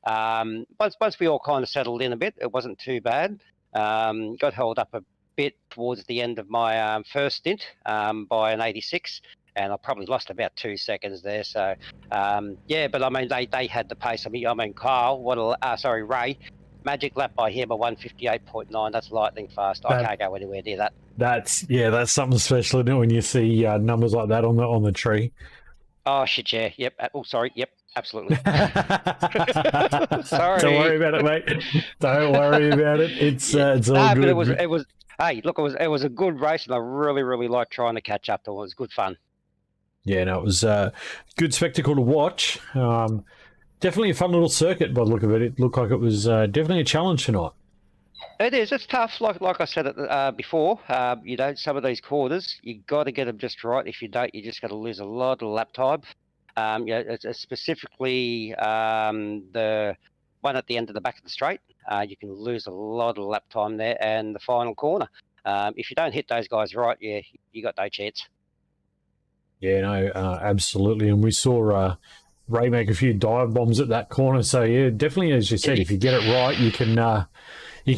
Once we all kind of settled in a bit, it wasn't too bad. Got held up a bit towards the end of my first stint by an 86, and I probably lost about 2 seconds there. So, but I mean, they had the pace. I mean, Kyle, Ray. Magic lap by him, a 158.9. That's lightning fast. I can't go anywhere near that. That's something special, isn't it, when you see numbers like that on the tree. Oh shit, yeah, yep. Oh, sorry, yep, absolutely. Sorry. Don't worry about it, mate. Don't worry about it. It's all good. But it was. Hey, look, it was a good race, and I really, really liked trying to catch up to it. It was good fun. Yeah, no, it was a good spectacle to watch. Definitely a fun little circuit by the look of it. It looked like it was definitely a challenge tonight. It is. It's tough. Like I said before, some of these quarters, you got to get them just right. If you don't, you just got to lose a lot of lap time. It's specifically the one at the end of the back of the straight. You can lose a lot of lap time there, and the final corner. If you don't hit those guys right, you got no chance. Yeah, no, absolutely. And we saw Ray make a few dive bombs at that corner. So yeah, definitely, as you said, if you get it right, you can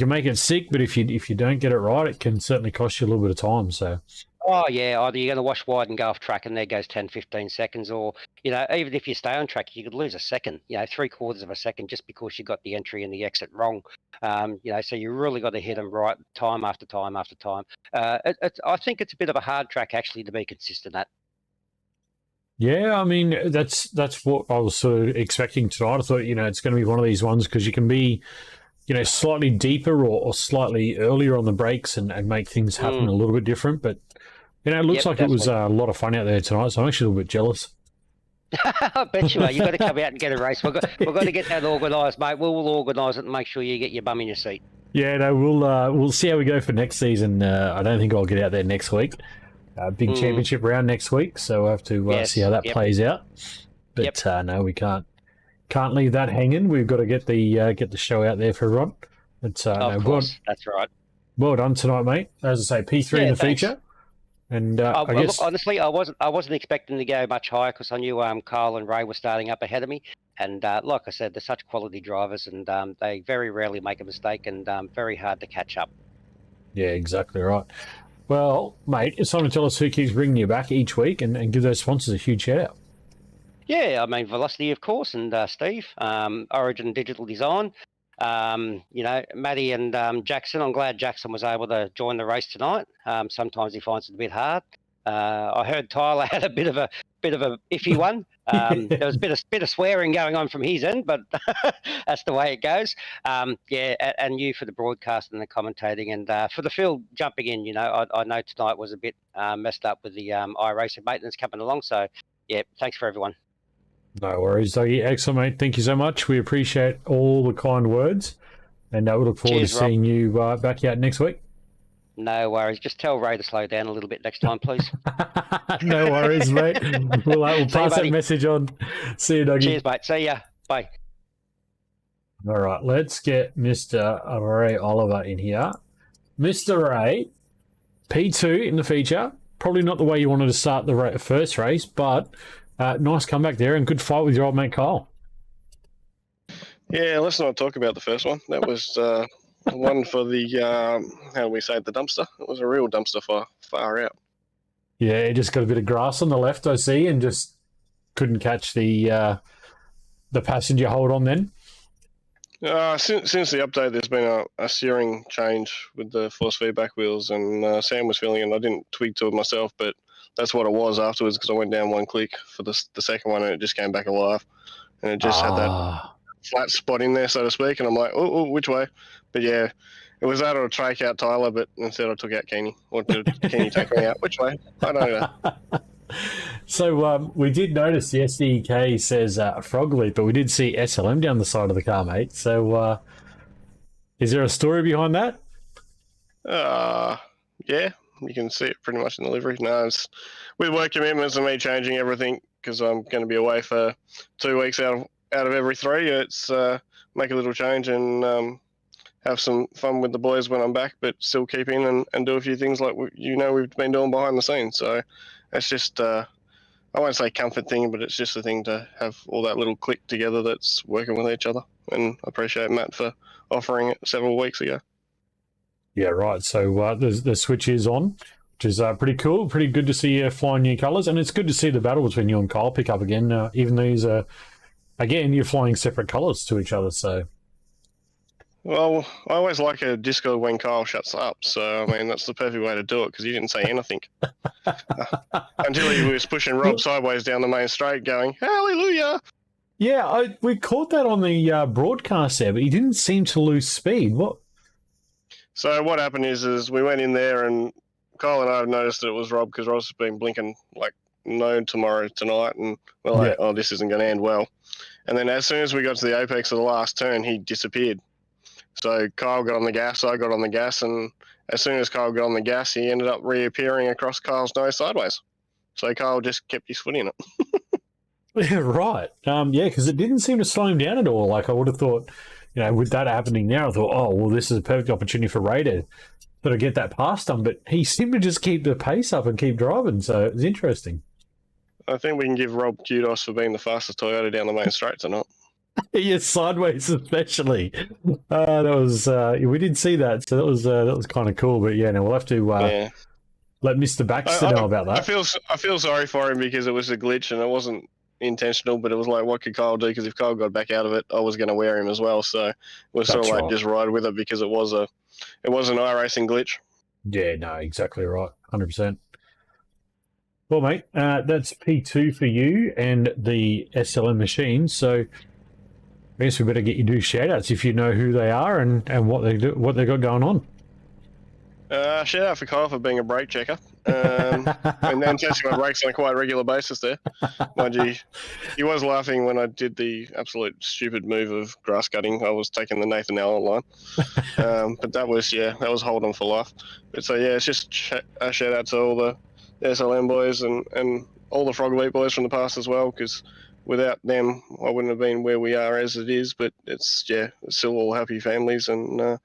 make it sick. But if you don't get it right, it can certainly cost you a little bit of time. So. Oh yeah, either you're going to wash wide and go off track, and there goes 10, 15 seconds, or even if you stay on track, you could lose a second. 3/4 of a second just because you got the entry and the exit wrong. So you really got to hit them right time after time after time. I think it's a bit of a hard track actually to be consistent at. Yeah, I mean, that's what I was sort of expecting tonight. I thought, it's going to be one of these ones because you can be, slightly deeper or slightly earlier on the brakes and make things happen a little bit different. But, it looks like definitely. It was a lot of fun out there tonight, so I'm actually a little bit jealous. I bet you are. You've got to come out and get a race. We've got to get that organised, mate. We'll organise it and make sure you get your bum in your seat. Yeah, no, we'll see how we go for next season. I don't think I'll get out there next week. Big championship round next week, so we'll have to see how that plays out. But no, we can't leave that hanging. We've got to get the show out there for everyone. But of course, that's right. Well done tonight, mate. As I say, P3 in the feature. And I guess, look, honestly, I wasn't expecting to go much higher because I knew Kyle and Ray were starting up ahead of me. And like I said, they're such quality drivers, and they very rarely make a mistake, and very hard to catch up. Yeah, exactly right. Well, mate, it's time to tell us who keeps bringing you back each week and give those sponsors a huge shout out. Yeah, I mean, Velocity, of course, and Steve, Origin Digital Design, Matty and Jackson. I'm glad Jackson was able to join the race tonight. Sometimes he finds it a bit hard. I heard Tyler had a bit of a iffy one. There was a bit of swearing going on from his end, but that's the way it goes. And you for the broadcast and the commentating, and for the field jumping in. You know, I know tonight was a bit messed up with the iRacing maintenance coming along. So yeah, thanks for everyone. No worries, Dougie. Excellent, mate. Thank you so much. We appreciate all the kind words, and we look forward Cheers, to seeing you back out next week. No worries. Just tell Ray to slow down a little bit next time, please. No worries, mate. We'll pass that buddy. message on. See you, Dougie. Cheers, mate. See ya. Bye. All right, let's get Mr. Ray Oliver in here. Mr. Ray, P2 in the feature. Probably not the way you wanted to start the first race, but nice comeback there and good fight with your old mate Kyle. Yeah, let's not talk about the first one. That was one for the, how do we say it, the dumpster. It was a real dumpster far out. Yeah, it just got a bit of grass on the left, I see, and just couldn't catch the passenger hold on then. Since the update, there's been a steering change with the force feedback wheels, and Sam was feeling it. I didn't tweak to it myself, but that's what it was afterwards because I went down one click for the second one and it just came back alive. And it just had that flat spot in there, so to speak. And I'm like, oh, which way? But yeah, it was that or take out Tyler, but instead I took out Keeney. Or did Keeney take me out? Which way? I don't know. So we did notice the SDK says frog leap, but we did see SLM down the side of the car, mate. So is there a story behind that? Yeah, you can see it pretty much in the livery. No, it's with work commitments and me changing everything because I'm going to be away for 2 weeks out of every 3. It's make a little change and have some fun with the boys when I'm back, but still keep in and do a few things like we've been doing behind the scenes. So it's just, I won't say comfort thing, but it's just a thing to have all that little click together that's working with each other. And I appreciate Matt for offering it several weeks ago. Yeah, right. So the switch is on, which is pretty cool. Pretty good to see you flying new colours. And it's good to see the battle between you and Kyle pick up again, even though again, you're flying separate colours to each other. So. Well, I always like a Discord when Kyle shuts up. So, I mean, that's the perfect way to do it because he didn't say anything. Until he was pushing Rob sideways down the main straight going, hallelujah! Yeah, we caught that on the broadcast there, but he didn't seem to lose speed. What? So what happened is we went in there and Kyle and I have noticed that it was Rob because Rob's been blinking like no tonight. And we're like, oh, this isn't going to end well. And then as soon as we got to the apex of the last turn, he disappeared. So Kyle got on the gas, I got on the gas, and as soon as Kyle got on the gas, he ended up reappearing across Kyle's nose sideways. So Kyle just kept his foot in it. Yeah, right. Yeah, because it didn't seem to slow him down at all. Like I would have thought, with that happening now, I thought, oh, well, this is a perfect opportunity for Ray to sort of get that past him. But he seemed to just keep the pace up and keep driving. So it was interesting. I think we can give Rob kudos for being the fastest Toyota down the main straight tonight. Yeah, sideways especially. That was we did see that, so that was kind of cool. But yeah, no, we'll have to let Mr. Baxter know about that. I feel sorry for him because it was a glitch and it wasn't intentional, but it was like, what could Kyle do? Because if Kyle got back out of it, I was going to wear him as well. So we're sort of like just ride with it because it was an iRacing glitch. Yeah, no, exactly right, 100%. Well, mate, that's P2 for you and the SLM machine. So I guess we better get you to do shout-outs if you know who they are and what they do, what they got going on. Shout out for Kyle for being a brake checker and then testing my brakes on a quite regular basis there. Mind you, he was laughing when I did the absolute stupid move of grass cutting. I was taking the Nathan Allen line. But that was holding for life. But so, yeah, it's just a shout out to all the SLM boys and all the Frog Leap boys from the past as well, because without them, I wouldn't have been where we are as it is. But it's still all happy families, and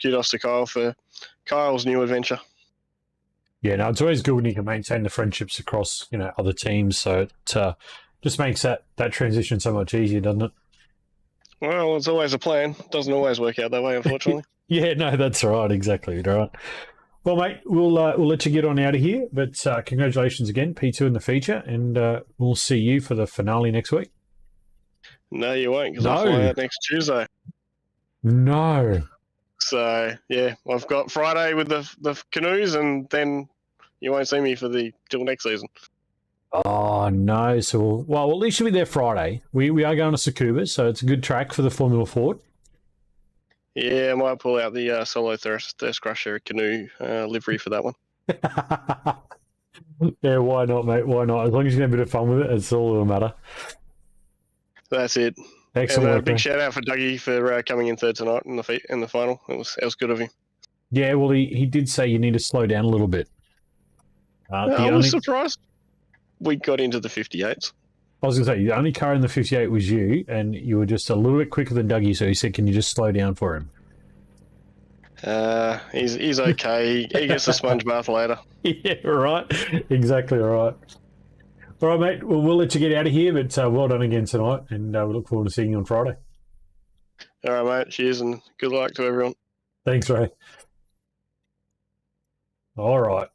kudos to Kyle for Kyle's new adventure. Yeah, no, it's always good when you can maintain the friendships across other teams. So it just makes that transition so much easier, doesn't it? Well, it's always a plan. Doesn't always work out that way, unfortunately. Yeah, no, that's right. Exactly right. Well, mate, we'll let you get on out of here. But congratulations again, P2 in the feature, and we'll see you for the finale next week. No, you won't, because I'll fly out next Tuesday. No. So, yeah, I've got Friday with the canoes and then You won't see me till next season. Oh no! So well, at least you'll be there Friday. We are going to Tsukuba, so it's a good track for the Formula Ford. Yeah, I might pull out the Solo Thirst Crusher canoe livery for that one. Yeah, why not, mate? Why not? As long as you have a bit of fun with it, it's all that'll matter. That's it. Excellent. And work, big mate. shout out for Dougie for coming in third tonight in the final. It was good of him. Yeah, well, he did say you need to slow down a little bit. I was surprised we got into the 58s. I was going to say, the only car in the 58 was you, and you were just a little bit quicker than Dougie, so he said, can you just slow down for him? He's okay. He gets a sponge bath later. Yeah, right. Exactly right. All right, mate. Well, we'll let you get out of here, but well done again tonight, and we look forward to seeing you on Friday. All right, mate. Cheers, and good luck to everyone. Thanks, Ray. All right.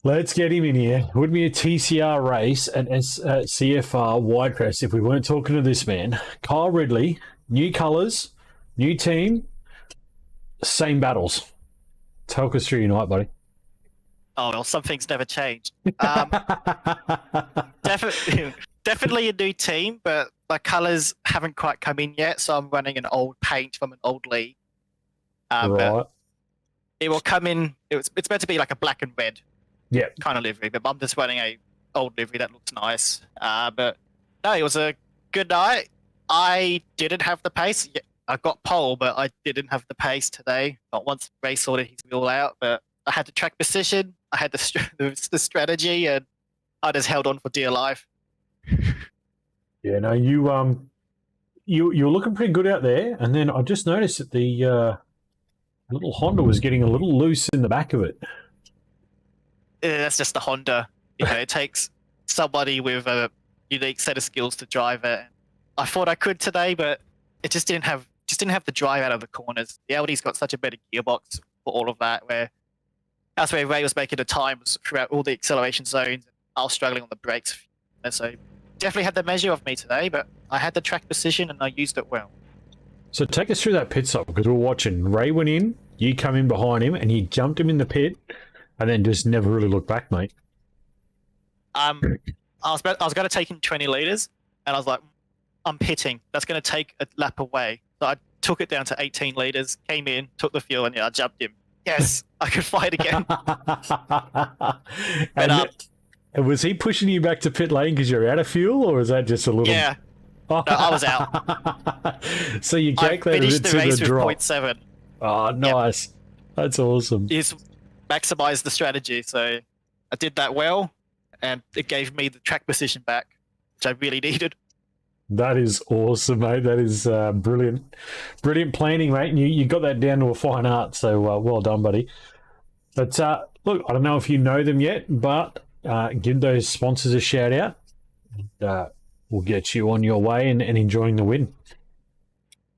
Let's get him in here. Would be a TCR race at CFR Widecrest if we weren't talking to this man. Kyle Ridley, new colours, new team, same battles. Talk us through your night, buddy. Oh, well, some things never change. Definitely a new team, but my colours haven't quite come in yet, so I'm running an old paint from an old league. Right. But it will come in. It's meant to be like a black and red kind of livery, but I'm just running a old livery that looks nice. But no, it was a good night. I didn't have the pace. I got pole, but I didn't have the pace today. Not once Ray sorted his wheel out, but I had the track position, I had the strategy, and I just held on for dear life. Yeah, no, you were looking pretty good out there, and then I just noticed that the little Honda was getting a little loose in the back of it. That's just the Honda. You know, it takes somebody with a unique set of skills to drive it. I thought I could today, but it just didn't have the drive out of the corners. The Audi's got such a better gearbox for all of that. That's where Ray was making the times throughout all the acceleration zones. I was struggling on the brakes, and so definitely had the measure of me today. But I had the track position and I used it well. So take us through that pit stop, because we're watching. Ray went in, you come in behind him, and he jumped him in the pit, and then just never really looked back, mate. I was going to take him 20 litres, and I was like, I'm pitting. That's going to take a lap away. So I took it down to 18 litres, came in, took the fuel, and I jumped him. Yes, I could fight again. And was he pushing you back to pit lane because you're out of fuel, or is that just a little... Yeah. No, I was out. So you I calculated finished it the to race the with drop. 0.7. Oh, nice. Yep. That's awesome. It's maximised the strategy, so I did that well, and it gave me the track position back, which I really needed. That is awesome, mate. That is brilliant. Brilliant planning, mate. You got that down to a fine art, so well done, buddy. But look, I don't know if you know them yet, but give those sponsors a shout out. We'll get you on your way and enjoying the win.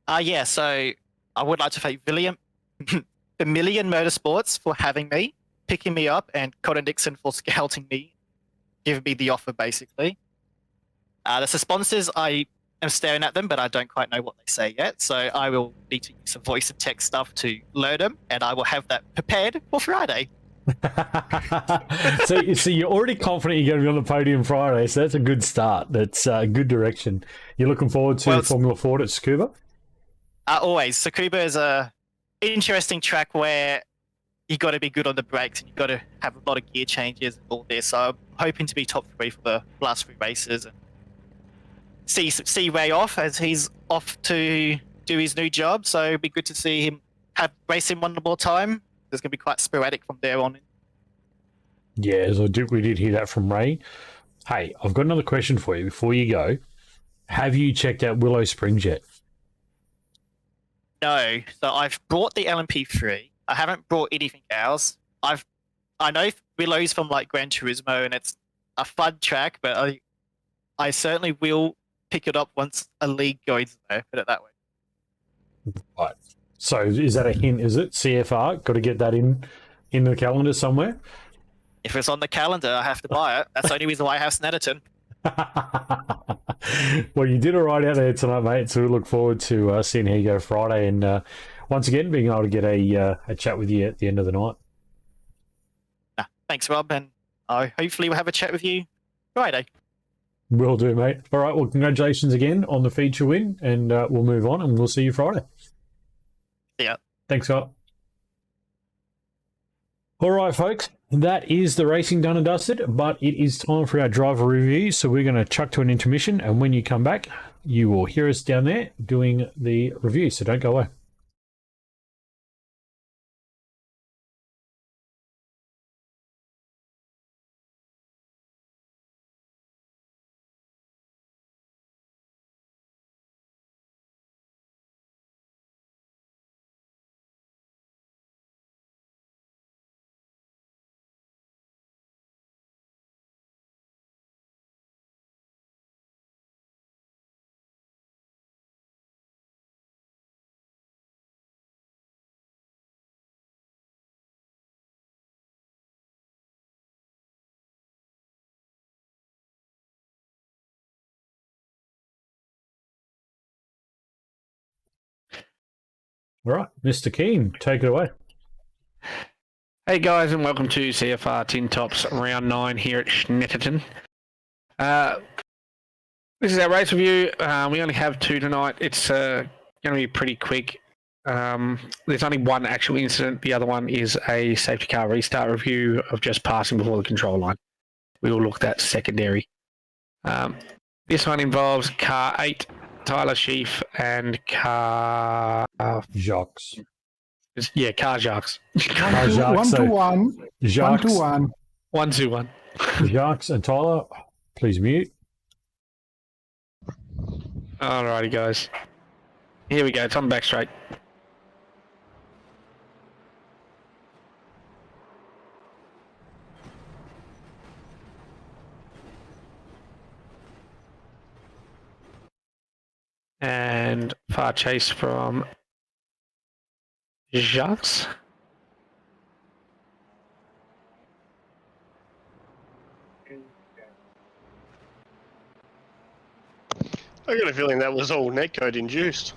Yeah, so I would like to thank Vermilion Motorsports for having me, picking me up, and Connor Nixon for scouting me, giving me the offer, basically. The sponsors, I am staring at them, but I don't quite know what they say yet, so I will need to use some voice and text stuff to learn them, and I will have that prepared for Friday. So you're already confident you're going to be on the podium Friday, so that's a good start. That's a good direction. You're looking forward to Formula Ford at Tsukuba? Always. Tsukuba is a interesting track where you got to be good on the brakes and you got to have a lot of gear changes and all this. So I'm hoping to be top 3 for the last 3 races and see Ray off as he's off to do his new job. So it'd be good to see him race him one more time. It's going to be quite sporadic from there on. Yeah, so we did hear that from Ray. Hey, I've got another question for you before you go. Have you checked out Willow Springs yet? No. So I've brought the LMP3. I haven't brought anything else. I know Willow's from like Gran Turismo and it's a fun track, but I certainly will pick it up once a league goes there, put it that way. Right. So is that a hint, is it? CFR? Got to get that in the calendar somewhere? If it's on the calendar, I have to buy it. That's the only reason why I have Snetterton. Well, you did all right out there tonight, mate, so we look forward to seeing how you go Friday and once again being able to get a chat with you at the end of the night. Thanks, Rob, and hopefully we'll have a chat with you Friday. Will do, mate. All right, well, congratulations again on the feature win, and we'll move on, and we'll see you Friday. Yeah. Thanks, Scott. All right, folks, that is the racing done and dusted, but it is time for our driver review, so we're going to chuck to an intermission, and when you come back, you will hear us down there doing the review, so don't go away. All right, Mr. Keane, take it away. Hey guys, and welcome to CFR Tin Tops Round 9 here at Snetterton. This is our race review. We only have 2 tonight. It's going to be pretty quick. There's only one actual incident. The other one is a safety car restart review of just passing before the control line. We will look at secondary. This one involves car 8, Tyler Sheaf, and car... Jacques. Yeah, car Jacques. Car Jacques. 1 to 1. Jacques. 1 to 1. 1 2 1. Jacques and Tyler, please mute. Alrighty, guys. Here we go. It's on the back straight. And far chase from Jacques. I got a feeling that was all netcode induced.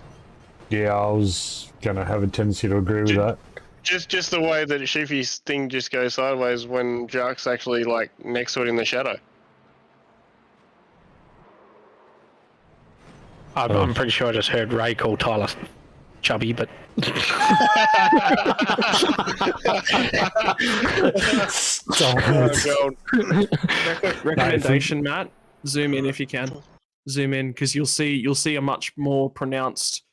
Yeah, I was going to have a tendency to agree with that. Just the way that Sheafy's thing just goes sideways when Jacques actually like next to it in the shadow. I'm pretty sure I just heard Ray call Tyler chubby, but... Recommendation, Matt, zoom in if you can. Zoom in, because you'll see a much more pronounced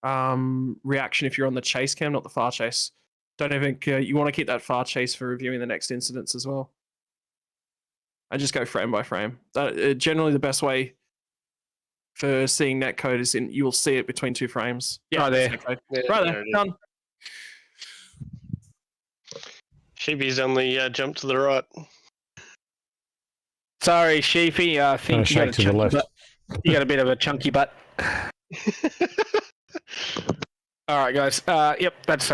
reaction if you're on the chase cam, not the far chase. Don't even you want to keep that far chase for reviewing the next incidents as well. And just go frame by frame. Generally, the best way for seeing netcode is you will see it between 2 frames. Yeah, right there. Yeah, right there. Done. Sheepy's on the jump to the right. Sorry, Sheepy. I think you got, to the left. You got a bit of a chunky butt. All right, guys. Yep, that's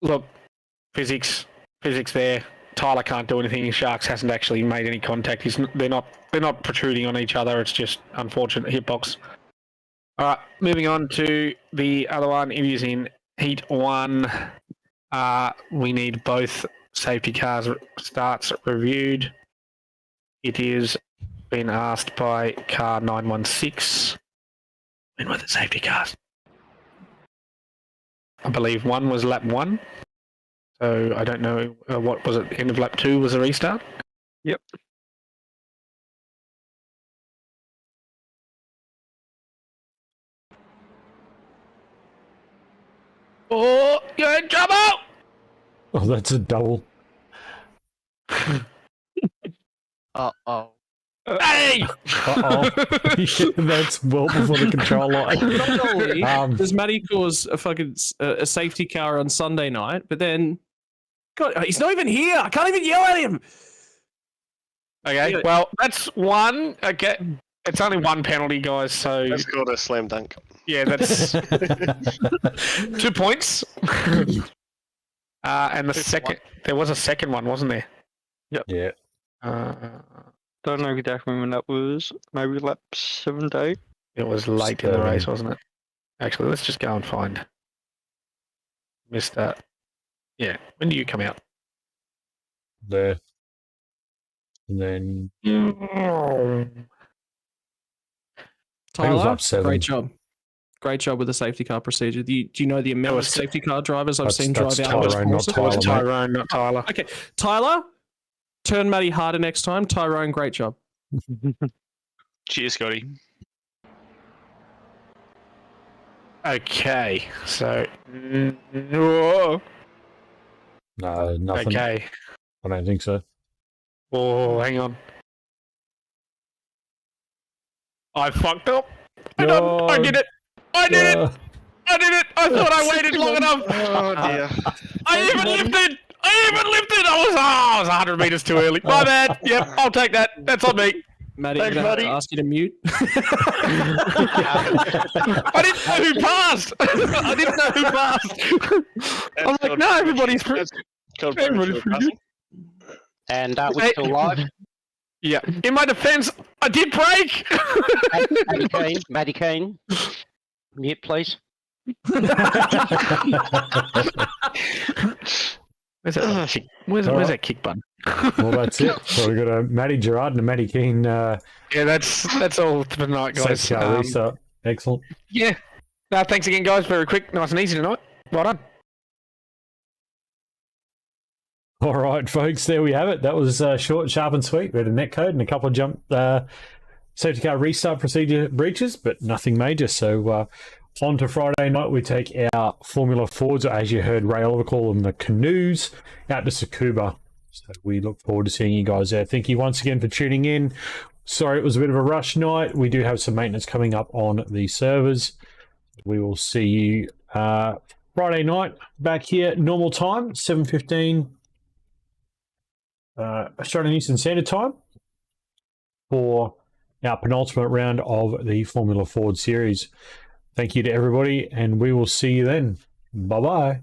look, physics there. Tyler can't do anything. Sharks hasn't actually made any contact. They're not protruding on each other. It's just unfortunate hitbox. All right, moving on to the other one. It is in Heat 1. We need both safety cars starts reviewed. It is been asked by car 916. When were the safety cars? I believe one was lap 1. So I don't know what was it. End of lap 2 was a restart. Yep. Oh, you're in trouble! Oh, that's a double. Uh-oh. Hey! Uh-oh. Yeah, that's well before the control line. Not only does Matty cause a safety car on Sunday night, but then God, he's not even here. I can't even yell at him. Okay, well, that's one. Okay, it's only one penalty, guys, so... That's called a slam dunk. Yeah, that's 2 points. And the second... There was a second one, wasn't there? Yep. Yeah. Don't know exactly when that was. Maybe lap 7 to 8. It was late in the race, wasn't it? Actually, let's just go and find... Missed that. Yeah, when do you come out? there. And then Tyler, up 7. great job. Great job with the safety car procedure. Do you know the amount of safety car drivers I've seen drive out? Tyrone, not Tyler, mate. Tyrone, not Tyler. Okay, Tyler, turn Matty harder next time. Tyrone, great job. Cheers, Scotty. Okay, so whoa. No, nothing. Okay. I don't think so. Oh, hang on. I fucked up. I did it. I did it. I did it. I thought I waited long enough. Oh dear. I even lifted. I was 100 meters too early. My bad. Yep, I'll take that. That's on me. Matty, Thanks, I'm going buddy. to ask you to mute. I didn't know who passed. I didn't know who passed. I'm like, no, everybody's pretty good. And we're still live. Yeah. In my defense, I did break. Maddie Keane, mute, please. Where's that kick button? Well, that's it. So we've got a Matty Gerard and a Matty Keane. Yeah, that's all for tonight, guys. Safety car restart. Excellent. Yeah. No, thanks again, guys. Very quick, nice and easy tonight. Well done. All right, folks, there we have it. That was short, sharp, and sweet. We had a net code and a couple of jump safety car restart procedure breaches, but nothing major. So on to Friday night, we take our Formula Fords, or as you heard Ray Oliver call them, the canoes, out to Tsukuba. So we look forward to seeing you guys there. Thank you once again for tuning in. Sorry it was a bit of a rush night. We do have some maintenance coming up on the servers. We will see you Friday night back here, normal time, 7:15 Australian Eastern Standard Time for our penultimate round of the Formula Ford series. Thank you to everybody, and we will see you then. Bye-bye.